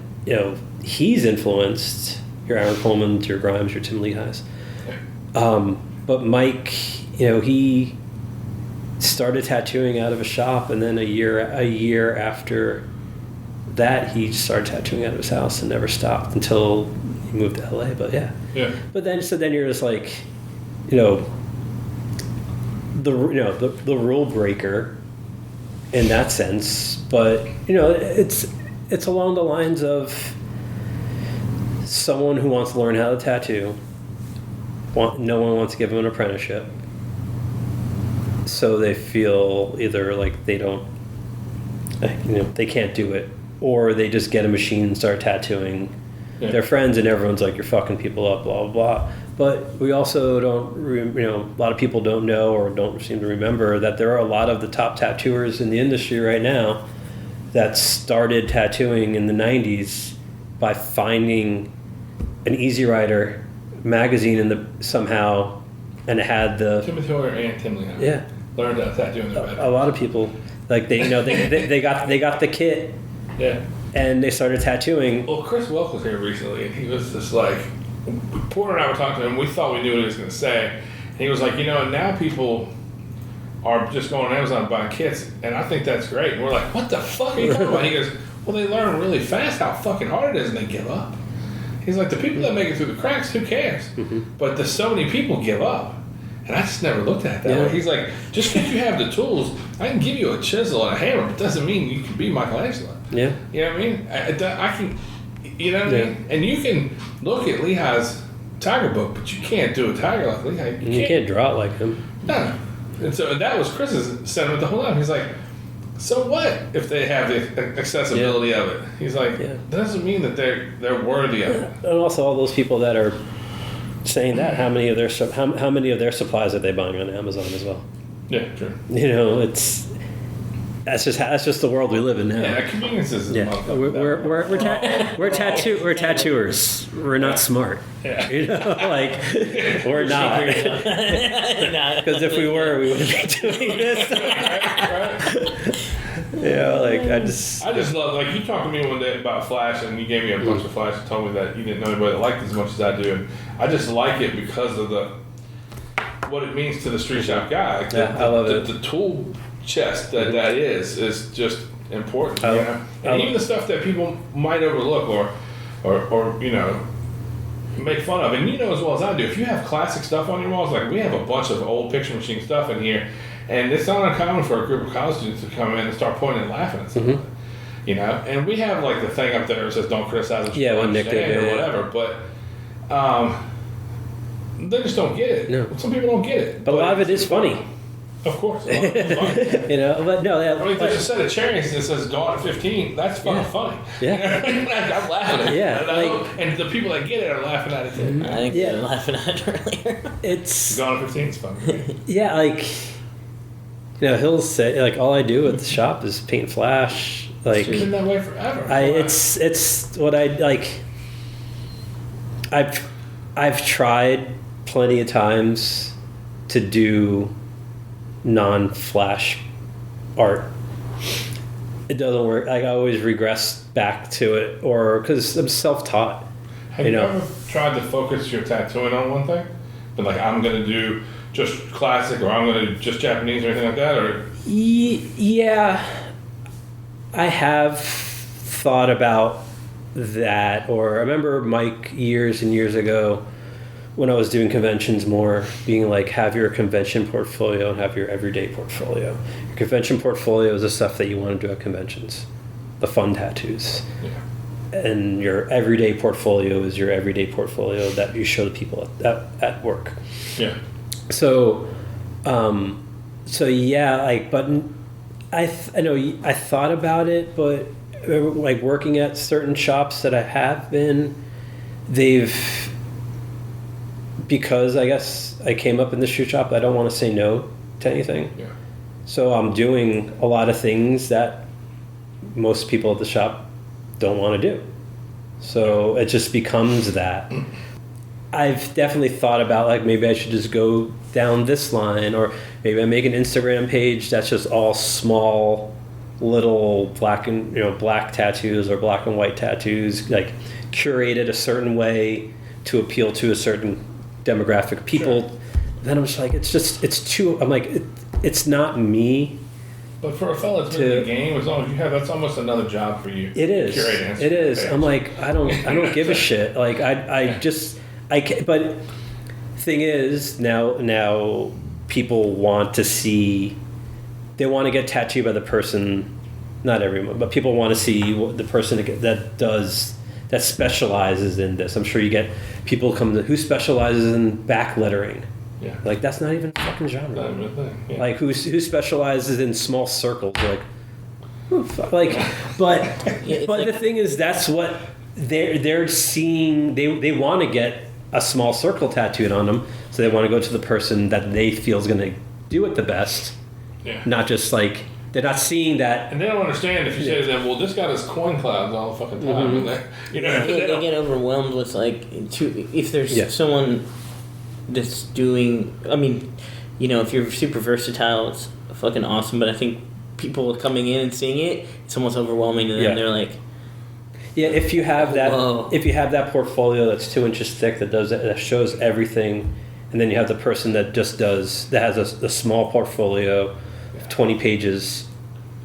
he's influenced, your Aaron Coleman, your Grimes, your Tim Lehighs. But Mike, he started tattooing out of a shop, and then a year after that, he started tattooing out of his house and never stopped until he moved to LA. But yeah. But then you're just like, the rule breaker in that sense. But it's along the lines of someone who wants to learn how to tattoo. No one wants to give them an apprenticeship, so they feel either like they don't, they can't do it, or they just get a machine and start tattooing their friends, and everyone's like, you're fucking people up, blah blah blah. But we also don't, a lot of people don't know or don't seem to remember that there are a lot of the top tattooers in the industry right now that started tattooing in the 90s by finding an Easy Rider magazine somehow, and it had the Timothy Hoyer and Tim Lehighs learned how to tattoo in their bedroom. A lot of people like they got the kit, and they started tattooing. Well, Chris Welk was here recently, and he was just like, Porter and I were talking to him. We thought we knew what he was going to say, and he was like, now people are just going on Amazon and buying kits, and I think that's great. And we're like, what the fuck are you talking about? He goes, well, they learn really fast how fucking hard it is, and they give up. He's like, the people that make it through the cracks, who cares? Mm-hmm. But there's so many people give up. And I just never looked at it that way. He's like, just because you have the tools, I can give you a chisel and a hammer, but it doesn't mean you can be Michelangelo. Yeah. You know what I mean? I can, you know what I mean? And you can look at Lehigh's tiger book, but you can't do a tiger like Lehigh. You can't draw it like him. No. And so that was Chris's sentiment the whole time. He's like, so what if they have the accessibility of it? He's like, that doesn't mean that they're worthy of it. And also all those people that are saying that, how many of their supplies are they buying on Amazon as well? Yeah, true. That's just the world we live in now. Yeah, convenience is. Yeah, we're tattooers. We're not smart. Yeah. We're not. Because if we were, we wouldn't be doing this. Right. I just love, like, you talked to me one day about Flash, and you gave me a bunch of Flash and told me that you didn't know anybody that liked it as much as I do. And I just like it because of what it means to the street shop guy. Like I love it. The tool chest that is just important. And even the stuff that people might overlook or make fun of. And as well as I do, if you have classic stuff on your walls, like we have a bunch of old picture machine stuff in here, and it's not uncommon for a group of college students to come in and start pointing and laughing at something. Mm-hmm. And we have like the thing up there that says don't criticize us when Nick did or whatever, but they just don't get it. No. Some people don't get it. But a lot of it is funny. Of course. A lot of it's funny. But no. I mean, there's a set of cherries that says gone at 15. That's fucking funny. Yeah. I'm laughing at it. Yeah. And the people that get it are laughing at it too. I think they were laughing at it earlier. It's gone at 15 is fun. Yeah, he'll say all I do at the shop is paint flash. It's been that way forever. It's what I like. I've tried plenty of times to do non-flash art. It doesn't work. I always regress back to it, or because I'm self-taught. Have you ever tried to focus your tattooing on one thing? But I'm going to do just classic, or I'm going to do just Japanese, or anything like that, or? Yeah, I have thought about that. Or I remember Mike years and years ago when I was doing conventions more, being like, have your convention portfolio and have your everyday portfolio. Your convention portfolio is the stuff that you want to do at conventions, the fun tattoos. Yeah. And your everyday portfolio is your everyday portfolio that you show the people at work. Yeah. So, yeah, like, but I know I thought about it, but like working at certain shops that I have been, because I guess I came up in the shoe shop, I don't want to say no to anything. Yeah. So I'm doing a lot of things that most people at the shop don't want to do. So it just becomes that. I've definitely thought about like maybe I should just go down this line, or maybe I make an Instagram page that's just all small little black tattoos or black and white tattoos, like curated a certain way to appeal to a certain demographic of people. Sure. Then I'm just like, I'm like, it's not me. But for a fella that's been in the game, as long as you have, that's almost another job for you. It is. Curating It is. page. I'm like, I don't give a shit. Like I can't, but thing is now people want to see, they want to get tattooed by the person, not everyone, but people want to see the person that specializes in this. I'm sure you get people who specializes in back lettering. Yeah. Like that's not even a fucking genre. Not even a thing. Yeah. Like who specializes in small circles, like but the thing is, that's what they're seeing. They want to get a small circle tattooed on them, so they want to go to the person that they feel is going to do it the best. Yeah. Not just like, they're not seeing that. And they don't understand if you say to them, well, this guy does coin clouds all the fucking time. Mm-hmm. And They get overwhelmed with like, if there's Yeah. someone that's doing, I mean, if you're super versatile, it's fucking awesome. But I think people coming in and seeing it, it's almost overwhelming to them. Yeah. They're like, Yeah, if you have that, Whoa. if you have that portfolio that's 2 inches thick that shows everything, and then you have the person that has a small portfolio of 20 pages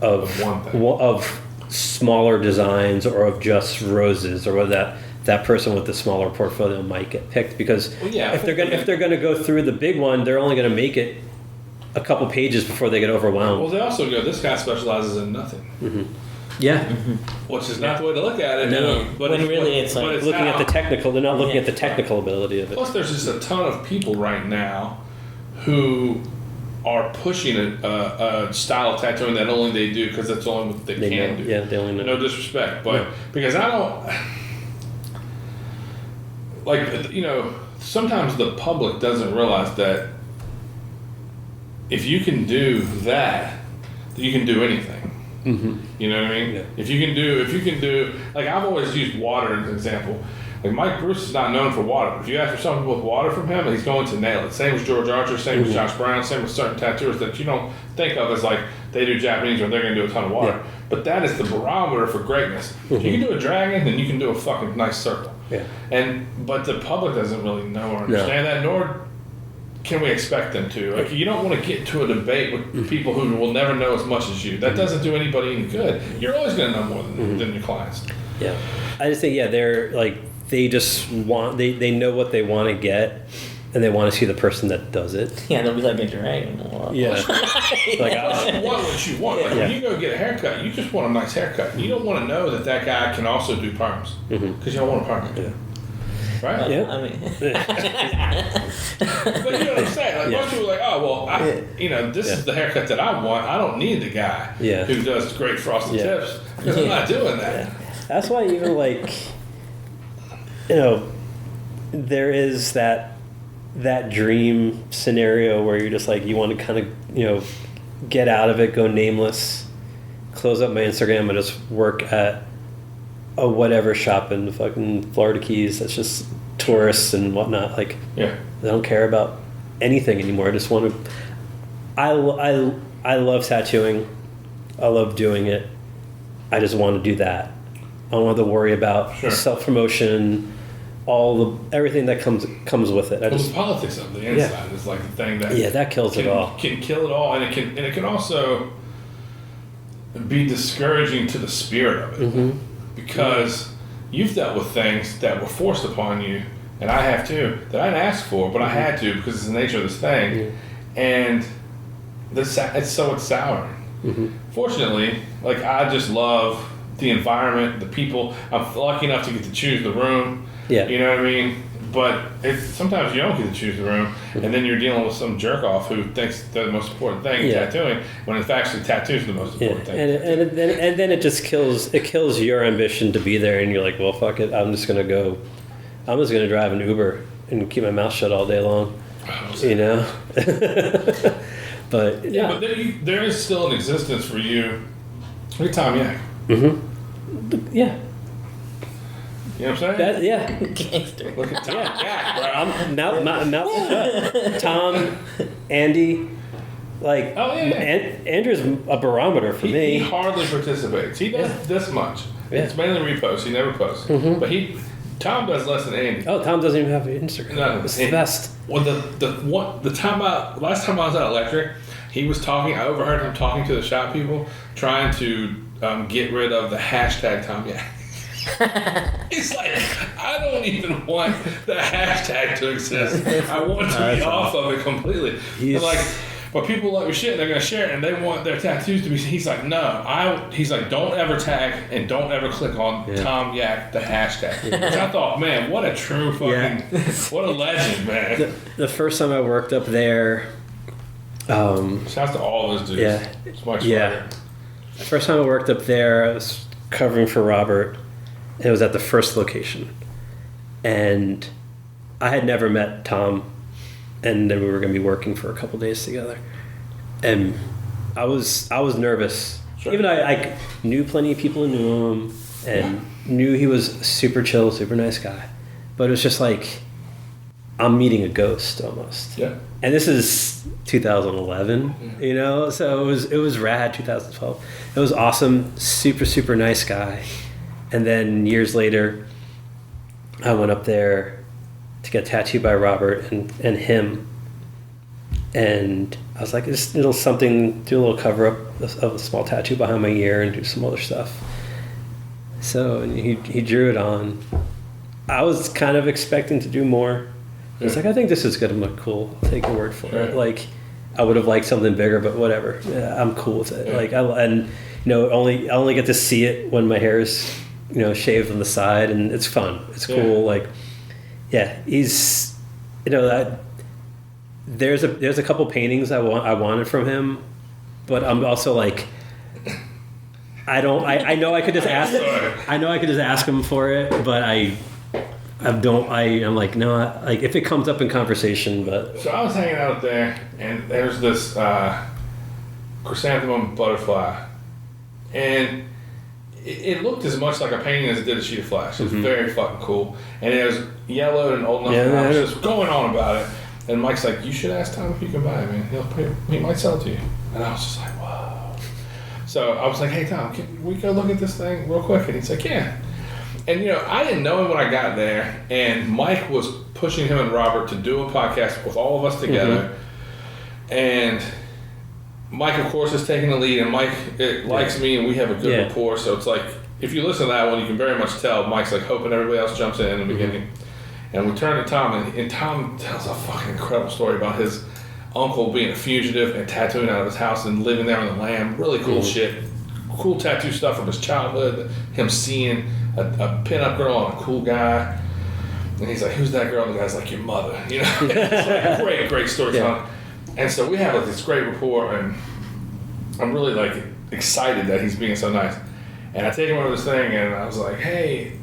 of one thing. of smaller designs, or of just roses, or whether that person with the smaller portfolio might get picked, because Well, yeah, if they're gonna go through the big one, they're only gonna make it a couple pages before they get overwhelmed. Well, they also go, this guy specializes in nothing. Yeah. Which is not the way to look at it. No. But When really it's like Looking at the how. technical, they're not looking Yeah. at the technical ability of it. Plus, there's just a ton of people right now who are pushing a style of tattooing that only they do because that's the only what they can do. Yeah, they only know. No disrespect, but Yeah. because I don't like, sometimes the public doesn't realize that if you can do that, you can do anything. Mm-hmm. You know what I mean? Yeah. If you can do, like, I've always used water as an example. Like, Mike Bruce is not known for water. If you ask for something with water from him, he's going to nail it. Same with George Archer, same with Josh Brown, same with certain tattooers that you don't think of as like they do Japanese or they're going to do a ton of water. Yeah. But that is the barometer for greatness. If you can do a dragon, then you can do a fucking nice circle. Yeah. But the public doesn't really know or understand that, nor can we expect them to. Like, you don't want to get into a debate with people who will never know as much as you. That doesn't do anybody any good. You're always going to know more than your clients. Yeah, I just think they're like, they just want, they know what they want to get, and they want to see the person that does it. yeah, they'll be like a dragon. Yeah, like You want what you want. Like, Yeah. when you go get a haircut, you just want a nice haircut. You don't want to know that guy can also do perms because you don't want a perm. Yeah. Right? Yeah. I mean, But you know what I'm saying? Like, most people are like, oh, well, this is the haircut that I want. I don't need the guy Yeah. who does great frosted Yeah. tips because I'm not doing that. That's why even like, there is that dream scenario where you're just like, you want to kind of, get out of it, go nameless, close up my Instagram, and just work at a whatever shop in the fucking Florida Keys that's just tourists and whatnot. Like, Yeah. I don't care about anything anymore. I just want to. I love tattooing. I love doing it. I just want to do that. I don't have to worry about Sure. self promotion, everything that comes with it. Well, the politics of the inside is like the thing that that kills it all. can kill it all, and it can also be discouraging to the spirit of it Mm-hmm. because you've dealt with things that were forced upon you and I have too, that I didn't ask for, but I had to because it's the nature of this thing. And it's souring. Fortunately, like, I just love the environment, the people. I'm lucky enough to get to choose the room. Yeah. You know what I mean? But sometimes you don't get to choose the room, and then you're dealing with some jerk off who thinks the most important thing is tattooing, when in fact the tattoo's the most important thing. And then it just kills your ambition to be there, and you're like, well, fuck it, I'm just gonna drive an Uber and keep my mouth shut all day long, you know. But but there is still an existence for you. Look at Tom Yak. Yeah. You know what I'm saying? Gangster. Look at Tom Yak, bro. Tom, Andy, like, Andrew's a barometer for me. He hardly participates. He does this much. Yeah. It's mainly reposts. He never posts. But Tom does less than Andy. Oh, Tom doesn't even have an Instagram. No, it's the best. Well, last time I was at Electric, he was talking. I overheard him talking to the shop people, trying to get rid of the hashtag Tom Yak. He's like, I don't even want the hashtag to exist. I want to be off of it completely. And like, but people love your shit and they're gonna share it and they want their tattoos to be. He's like, no, he's like, don't ever tag and don't ever click on Tom Yak the hashtag. Which I thought, man, what a true fucking, what a legend, man. The first time I worked up there, shouts to all those dudes. Yeah, It's much The first time I worked up there, I was covering for Robert. It was at the first location, and I had never met Tom, and then we were going to be working for a couple days together, and I was nervous. Sure. Even I knew plenty of people who knew him, and knew he was super chill, super nice guy, but it was just like I'm meeting a ghost almost. Yeah. And this is 2011, you know, so it was rad. 2012, it was awesome. Super, super nice guy. And then years later, I went up there to get tattooed by Robert and him. And I was like, just do a little cover up of a small tattoo behind my ear and do some other stuff. So and he drew it on. I was kind of expecting to do more. I was like, I think this is going to look cool. I'll take your word for it. Like, I would have liked something bigger, but whatever. Yeah, I'm cool with it. Yeah. Like, I only get to see it when my hair is, shaved on the side, and it's fun. It's cool. Like, he's, that there's a couple paintings I wanted from him, but I'm also like, I know I could just ask. I know I could just ask him for it, but I'm like, no, like if it comes up in conversation, but. So I was hanging out there, and there's this chrysanthemum butterfly, and it looked as much like a painting as it did a sheet of flash. It was very fucking cool, and it was yellowed and old enough. And I was just going on about it, and Mike's like, "You should ask Tom if you can buy it, man. He might sell it to you." And I was just like, "Whoa!" So I was like, "Hey Tom, can we go look at this thing real quick?" And he's like, "Yeah." And I didn't know him when I got there, and Mike was pushing him and Robert to do a podcast with all of us together, and Mike, of course, is taking the lead, and Mike likes me, and we have a good rapport. So it's like, if you listen to that one, you can very much tell Mike's like hoping everybody else jumps in the beginning. And we turn to Tom, and Tom tells a fucking incredible story about his uncle being a fugitive and tattooing out of his house and living there on the lam. Really cool shit. Cool tattoo stuff from his childhood. Him seeing a pinup girl on a cool guy. And he's like, "Who's that girl?" And the guy's like, "Your mother." It's like great story telling. And so we have like this great rapport, and I'm really like excited that he's being so nice. And I take him over this thing, and I was like, "Hey,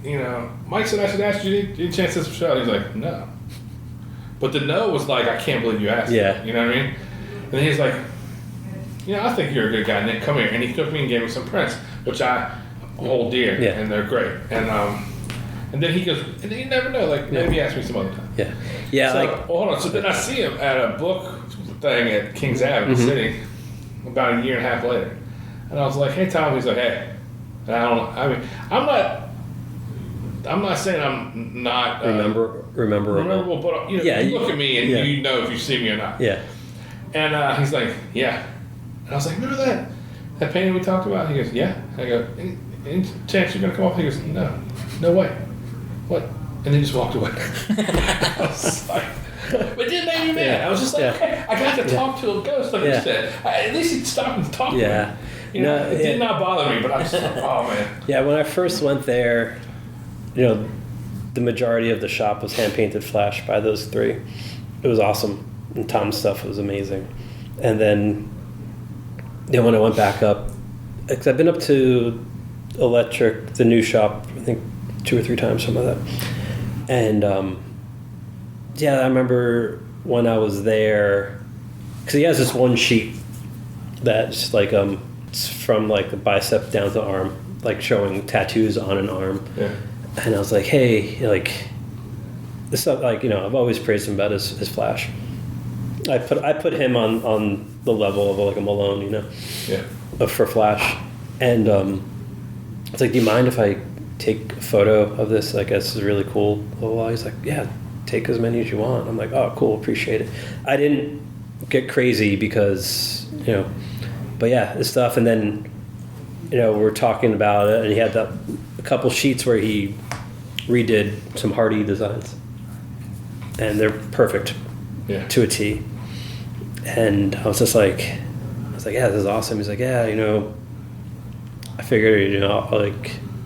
Mike said I should ask you, did you chance this show?" He's like, "No." But the no was like, "I can't believe you asked." Yeah. You know what I mean? And then he's like, "I think you're a good guy, Nick. Come here." And he took me and gave me some prints, which I hold dear, and they're great. And then he goes, and you never know, like maybe ask me some other time. Yeah. So, like, hold on. So then I see him at a book thing at Kings Ave in the city about a year and a half later, and I was like, "Hey Tom," he's like, "Hey," and I don't know. I mean, I'm not saying I'm not rememberable, but you look at me and you know if you see me or not. Yeah. And he's like, "Yeah," and I was like, "Remember that painting we talked about?" He goes, "Yeah." And I go, "Any chance you're gonna come up?" He goes, "No way." What? and then just walked away. I was like, but it didn't make me mad. I was just like, okay, I got to talk to a ghost, like you said. At least he'd stop and talk to me. You know, it did not bother me, but I was just like, oh man. Yeah, when I first went there, the majority of the shop was hand painted flash by those three. It was awesome, and Tom's stuff was amazing. And then, when I went back up, because I've been up to Electric, the new shop, I think 2 or 3 times, something like that. And I remember when I was there, because he has this one sheet that's like it's from like the bicep down to the arm, like showing tattoos on an arm. Yeah. And I was like, hey, like, this stuff, like, I've always praised him about his flash. I put him on the level of like a Malone, for flash. And it's like, do you mind if I take a photo of this? Like, this is really cool. Well, he's like, yeah, take as many as you want. I'm like, oh, cool, appreciate it. I didn't get crazy because, but yeah, this stuff. And then, we're talking about it, and he had a couple sheets where he redid some Hardy designs. And they're perfect to a T. And I was like, yeah, this is awesome. He's like, yeah, I figured,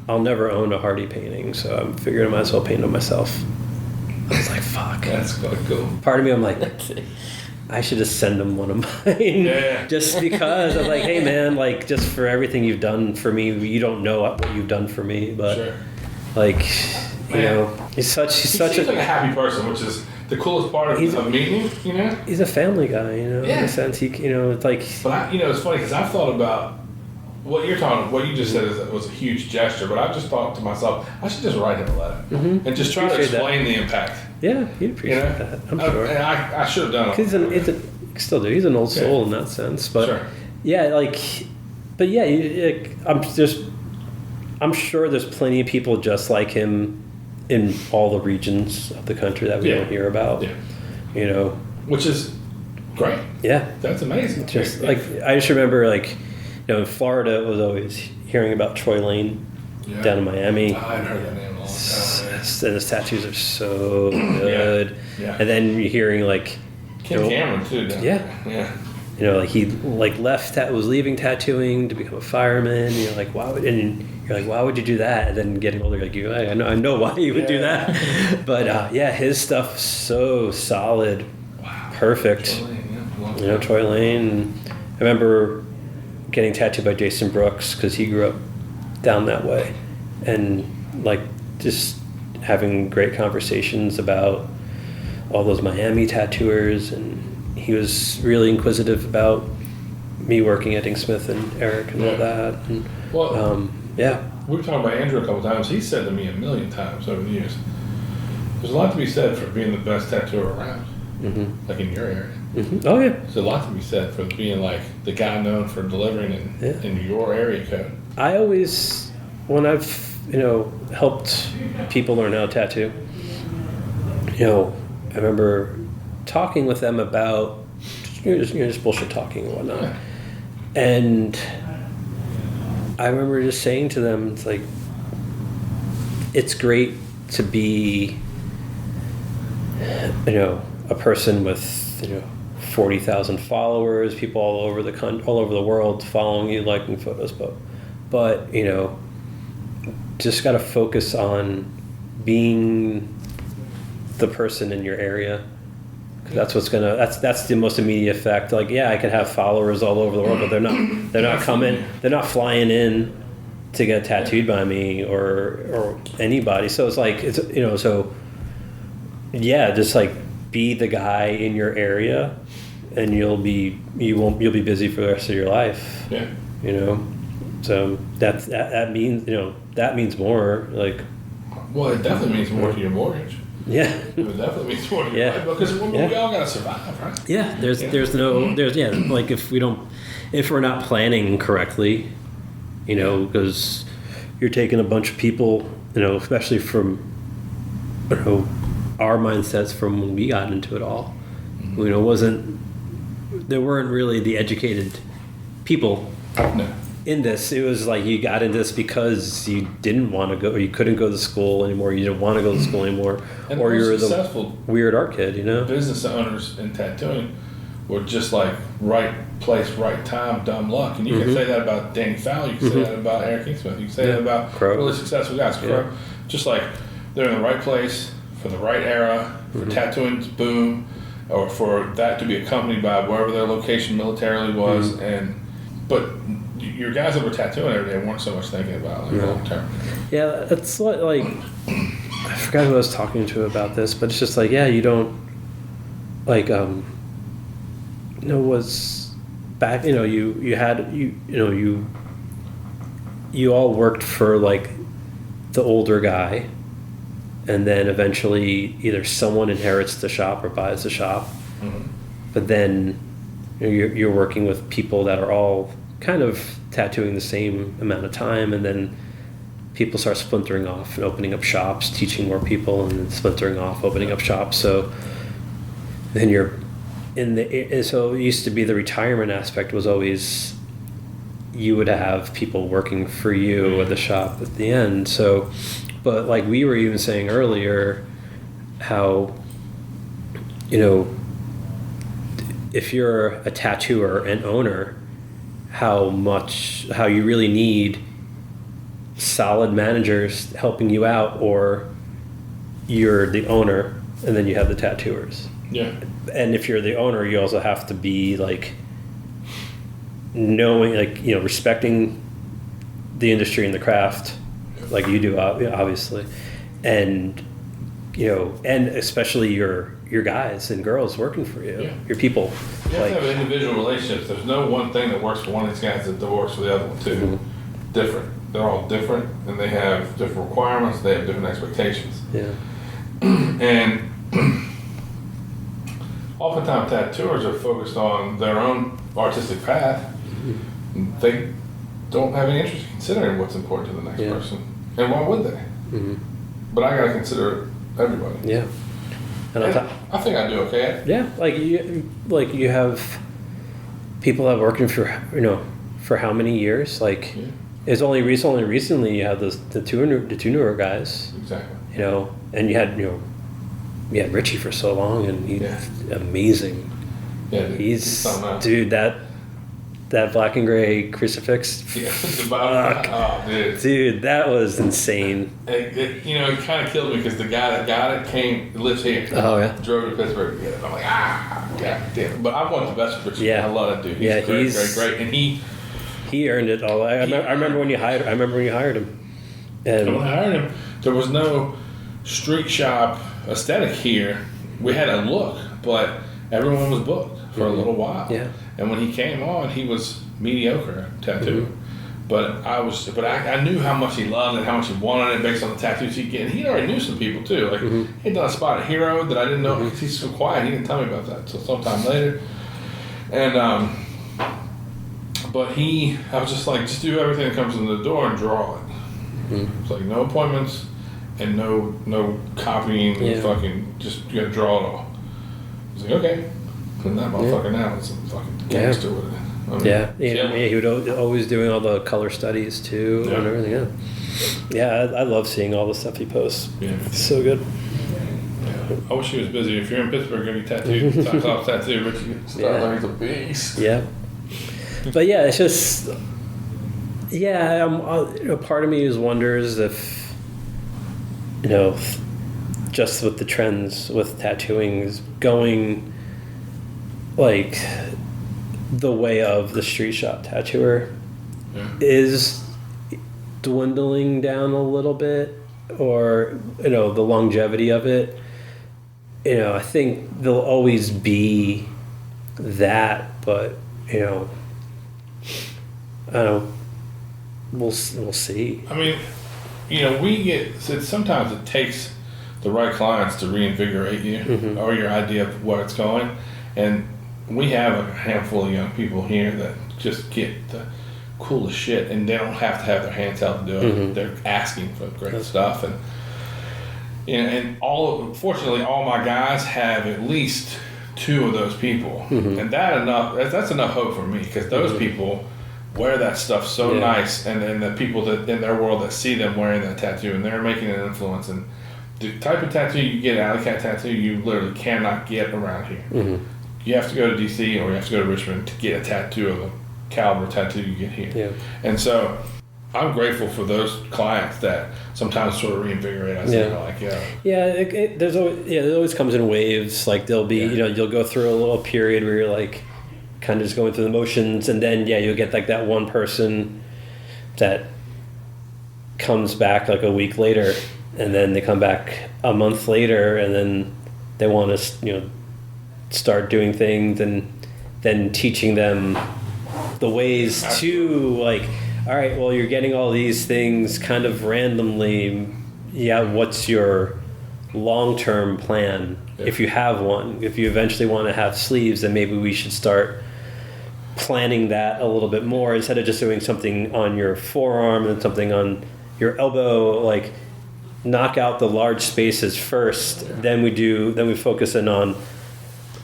I'll never own a Hardy painting, so I figured I might as well paint them myself. I was like, fuck. That's cool. Part of me, I'm like, I should just send him one of mine. Yeah. Just because I'm like, hey man, like, just for everything you've done for me, you don't know what you've done for me, but sure. like, he's such seems a like a happy person, which is the coolest part of meeting him, He's a family guy, in a sense. It's like. But it's funny because I've thought about what you just said was a huge gesture, but I just thought to myself, I should just write him a letter and just try to explain the impact. Yeah, he'd appreciate that. I'm sure. And I should have done it. He's still do. He's an old soul in that sense, but I'm sure there's plenty of people just like him in all the regions of the country that we don't hear about. Yeah. Which is great. Yeah. That's amazing. Just I just remember in Florida, I was always hearing about Troy Lane down in Miami. I hadn't heard that name in a long time. And his tattoos are so good. Yeah. And then you're hearing Kim Cameron too. Yeah. He was leaving tattooing to become a fireman. And you're like, why would you do that? And then getting older, I know why you would do that. But his stuff's so solid. Wow. Perfect. Troy Lane, Troy Lane. I remember getting tattooed by Jason Brooks because he grew up down that way, and just having great conversations about all those Miami tattooers, and he was really inquisitive about me working at Inksmith and Eric and all that. And, we were talking about Andrew a couple times. He said to me a million times over the years, there's a lot to be said for being the best tattooer around, like in your area. Mm-hmm. Oh yeah, there's a lot to be said for being the guy known for delivering in your area code. I always, when I've helped people learn how to tattoo, I remember talking with them about just bullshit talking and whatnot, and I remember just saying to them, it's great to be a person with 40,000 followers, people all over the world following you, liking photos, but just got to focus on being the person in your area. That's what's that's the most immediate effect. I could have followers all over the world, but they're not flying in to get tattooed by me or anybody. So just be the guy in your area, and you'll be busy for the rest of your life. Yeah. So that means more. Well, it definitely means more to your mortgage. Yeah. It definitely means more to your life, because we all gotta survive, right? Yeah. If we're not planning correctly, because you're taking a bunch of people, especially from our mindsets from when we got into it all. There weren't really the educated people in this, it was like you got into this because you didn't want to go, or you couldn't go to school anymore. You didn't want to go to school anymore, And or the you're most the successful weird art kid, you know. business owners in tattooing were just like right place, right time, dumb luck. And you can say that about Danny Fowler. You can say that about Eric Kingsmith. You can say that about Crow. really successful guys. Crow. Just like they're in the right place for the right era, for tattooing to boom, or for that to be accompanied by wherever their location militarily was. But your guys that were tattooing every day weren't so much thinking about like long term. Yeah, it's like I forgot who I was talking to about this, but it's just like, yeah, you don't like was back, you all worked for like the older guy, and then eventually either someone inherits the shop or buys the shop. But then you're working with people that are all kind of tattooing the same amount of time, and then people start splintering off and opening up shops, teaching more people, and then splintering off, opening up shops. So then you're so it used to be the retirement aspect was always you would have people working for you at the shop at the end. So, but like we were even saying earlier, how, if you're a tattooer and owner, how you really need solid managers helping you out, or you're the owner and then you have the tattooers. Yeah. And if you're the owner, you also have to be like knowing, like, respecting the industry and the craft, like you do, obviously, and and especially your guys and girls working for you, your people. You have to have individual relationships. There's no one thing that works for one of these guys that works for the other one too. Different. They're all different, and they have different requirements. They have different expectations. Yeah. And oftentimes tattooers are focused on their own artistic path. They don't have any interest in considering what's important to the next person. And why would they? But I gotta consider everybody. Yeah. And I think I do okay. Yeah, like you have people that are working for how many years? Like it's only recently you have the two newer guys. Exactly. And you had Richie for so long, and he's amazing. Yeah, he's dude, that black and gray crucifix. Yeah, fuck. Oh, dude, that was insane. It kind of killed me because the guy that got it lives here. Oh yeah. Drove to Pittsburgh. Yeah, I'm like, god damn. But I want the best for Richie. Yeah. I love that dude. He's great. And he earned it all. I remember when you hired him. And when I hired him, there was no street shop aesthetic here. We had a look, but everyone was booked for a little while. Yeah. And when he came on, he was mediocre tattoo. But I knew how much he loved it, how much he wanted it based on the tattoos he'd get. And he already knew some people too. Like he'd done a spot at Hero that I didn't know. He's so quiet. He didn't tell me about that until sometime later. And but I was just like, just do everything that comes in the door and draw it. It's like no appointments and no copying. Yeah. Fucking just you gotta draw it all. I was like, okay. And that motherfucker now is some fucking gangster with it. He would always doing all the color studies too and everything. I love seeing all the stuff he posts. Yeah, it's so good. Yeah. I wish he was busy. If you're in Pittsburgh, get tattooed. Top tattoo, Richie. He's a beast. Yeah, but yeah, it's just part of me is wonders if just with the trends with tattooing is going like the way of the street shop tattooer is dwindling down a little bit, or the longevity of it. I think there'll always be that, but I don't know. We'll see. I mean, sometimes it takes the right clients to reinvigorate you or your idea of where it's going, and we have a handful of young people here that just get the coolest shit, and they don't have to have their hands held to do it. They're asking for great stuff, and fortunately, all my guys have at least two of those people, and that's enough hope for me, because those people wear that stuff so nice, and then the people that in their world that see them wearing that tattoo, and they're making an influence. And the type of tattoo you get, alley cat tattoo, you literally cannot get around here. Mm-hmm. You have to go to D.C. or you have to go to Richmond to get a tattoo of the caliber tattoo you get here. Yeah. And so I'm grateful for those clients that sometimes sort of reinvigorate us. Yeah. You know, like, There's always, it always comes in waves. Like there'll be, you'll go through a little period where you're like kind of just going through the motions, and then you'll get like that one person that comes back like a week later, and then they come back a month later, and then they want to, start doing things, and then teaching them the ways to like, all right, well, you're getting all these things kind of randomly. Yeah, what's your long-term plan? Yeah. If you have one, if you eventually want to have sleeves, then maybe we should start planning that a little bit more instead of just doing something on your forearm and something on your elbow. Like, knock out the large spaces first, then we focus in on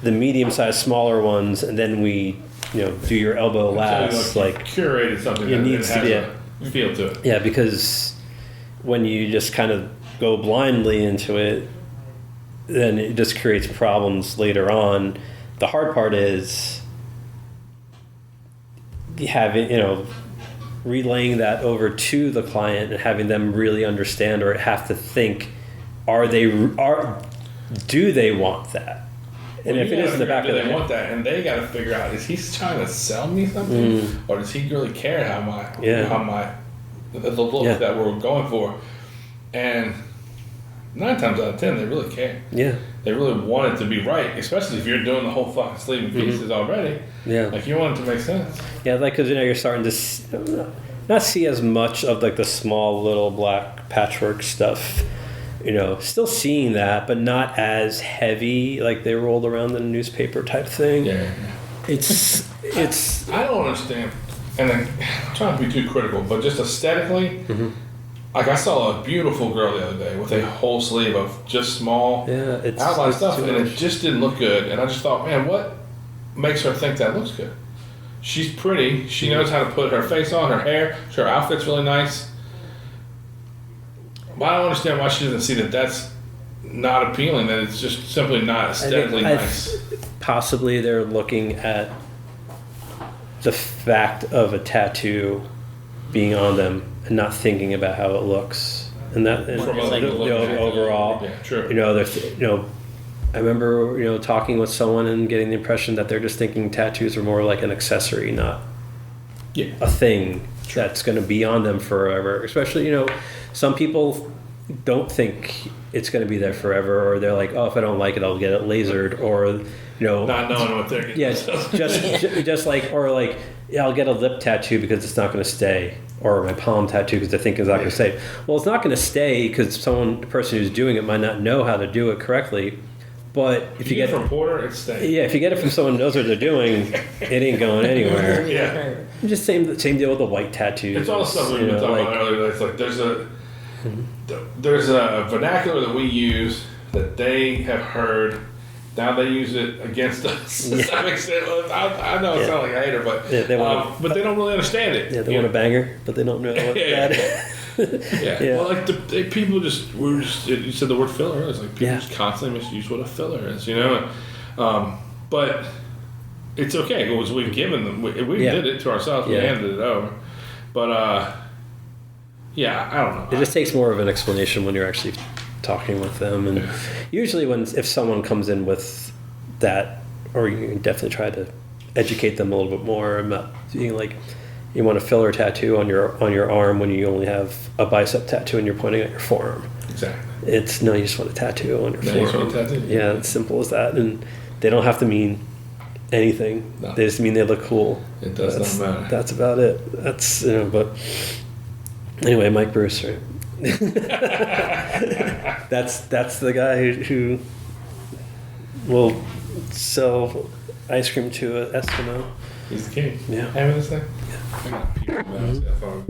the medium-sized, smaller ones, and then we do your elbow last. So like curated something it that needs has to be a feel to it. Yeah, because when you just kind of go blindly into it, then it just creates problems later on. The hard part is having, relaying that over to the client and having them really understand or have to think, do they want that? And if it is in the back of their their head, want that, and they got to figure out: is he trying to sell me something, or does he really care how the look that we're going for? And 9 times out of 10, they really care. Yeah, they really want it to be right, especially if you're doing the whole fucking sleeve and pieces already. Yeah, like you want it to make sense. Yeah, like because you're starting to not see as much of like the small little black patchwork stuff. Still seeing that, but not as heavy, like they rolled around in a newspaper type thing. Yeah. It's. I don't understand, and I'm trying to be too critical, but just aesthetically, like I saw a beautiful girl the other day with a whole sleeve of just small outline stuff, and it just didn't look good. And I just thought, man, what makes her think that looks good? She's pretty. She knows how to put her face on, her hair. Her outfit's really nice. But I don't understand why she doesn't see that that's not appealing, that it's just simply not aesthetically nice. Possibly they're looking at the fact of a tattoo being on them and not thinking about how it looks. And that overall, yeah, true. I remember, talking with someone and getting the impression that they're just thinking tattoos are more like an accessory, not a thing that's going to be on them forever. Especially, some people don't think it's going to be there forever, or they're like, oh, if I don't like it, I'll get it lasered, or not knowing what they're getting. Yeah, just like, or like, I'll get a lip tattoo because it's not going to stay, or my palm tattoo because I think it's not going to stay. Well, it's not going to stay because the person who's doing it might not know how to do it correctly. But if you get it from Porter, it's staying. Yeah, if you get it from someone who knows what they're doing, it ain't going anywhere. Yeah. Just same deal with the white tattoos. It's all the stuff we were talking about earlier. It's like there's a vernacular that we use that they have heard. Now they use it against us to some extent. I know it sounds like a hater, but they don't really understand it. Yeah, they want a banger, but they don't know what that is. Yeah. Well, like people you said the word filler. It's like people just constantly misuse what a filler is, but it's okay because we've given them. We did it to ourselves. We handed it over, but I don't know. It just takes more of an explanation when you're actually talking with them, and usually if someone comes in with that, or you can definitely try to educate them a little bit more about being like, you want a filler tattoo on your arm when you only have a bicep tattoo and you're pointing at your forearm. Exactly. You just want a tattoo on your forearm. You just want a tattoo. Yeah, it's simple as that, and they don't have to mean anything. No. They just mean they look cool. It does not matter. That's about it. That's but anyway, Mike Bruce, right? that's the guy who will sell ice cream to an Eskimo. He's the king. Yeah. Having this thing? Yeah. I got people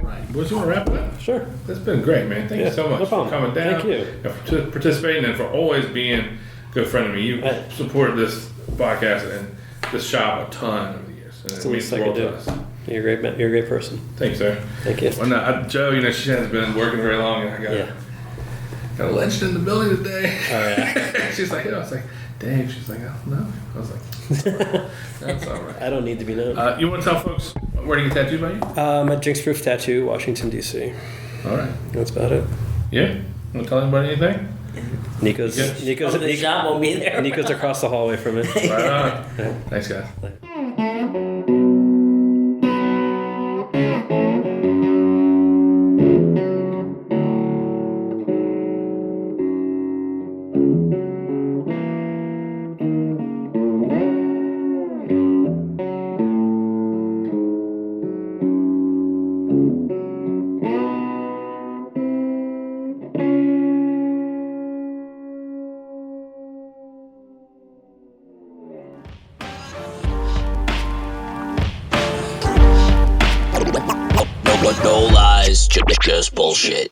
Right. Boys, you want to wrap it up? Sure. That's been great, man. Thank you so much for coming down. Thank you. And for participating and for always being a good friend of me. You supported this podcast and this shop a ton over the years. And It's it the means least I the could world do. to us. You're a great, you're a great person. Thanks, sir. Thank you. Well, no, Joe, she hasn't been working very long, and I got a legend in the building today. Oh yeah. She's like, I was like, Dave. She's like, oh no. I was like, that's all right. I don't need to be known. You want to tell folks where to get tattooed by you? At Jinx Proof Tattoo, Washington D.C. All right. That's about it. Yeah. Want to tell anybody anything? Nico's The shop won't be there. Nico's across the hallway from it. Right on. Yeah. Thanks, guys. No lies, just bullshit.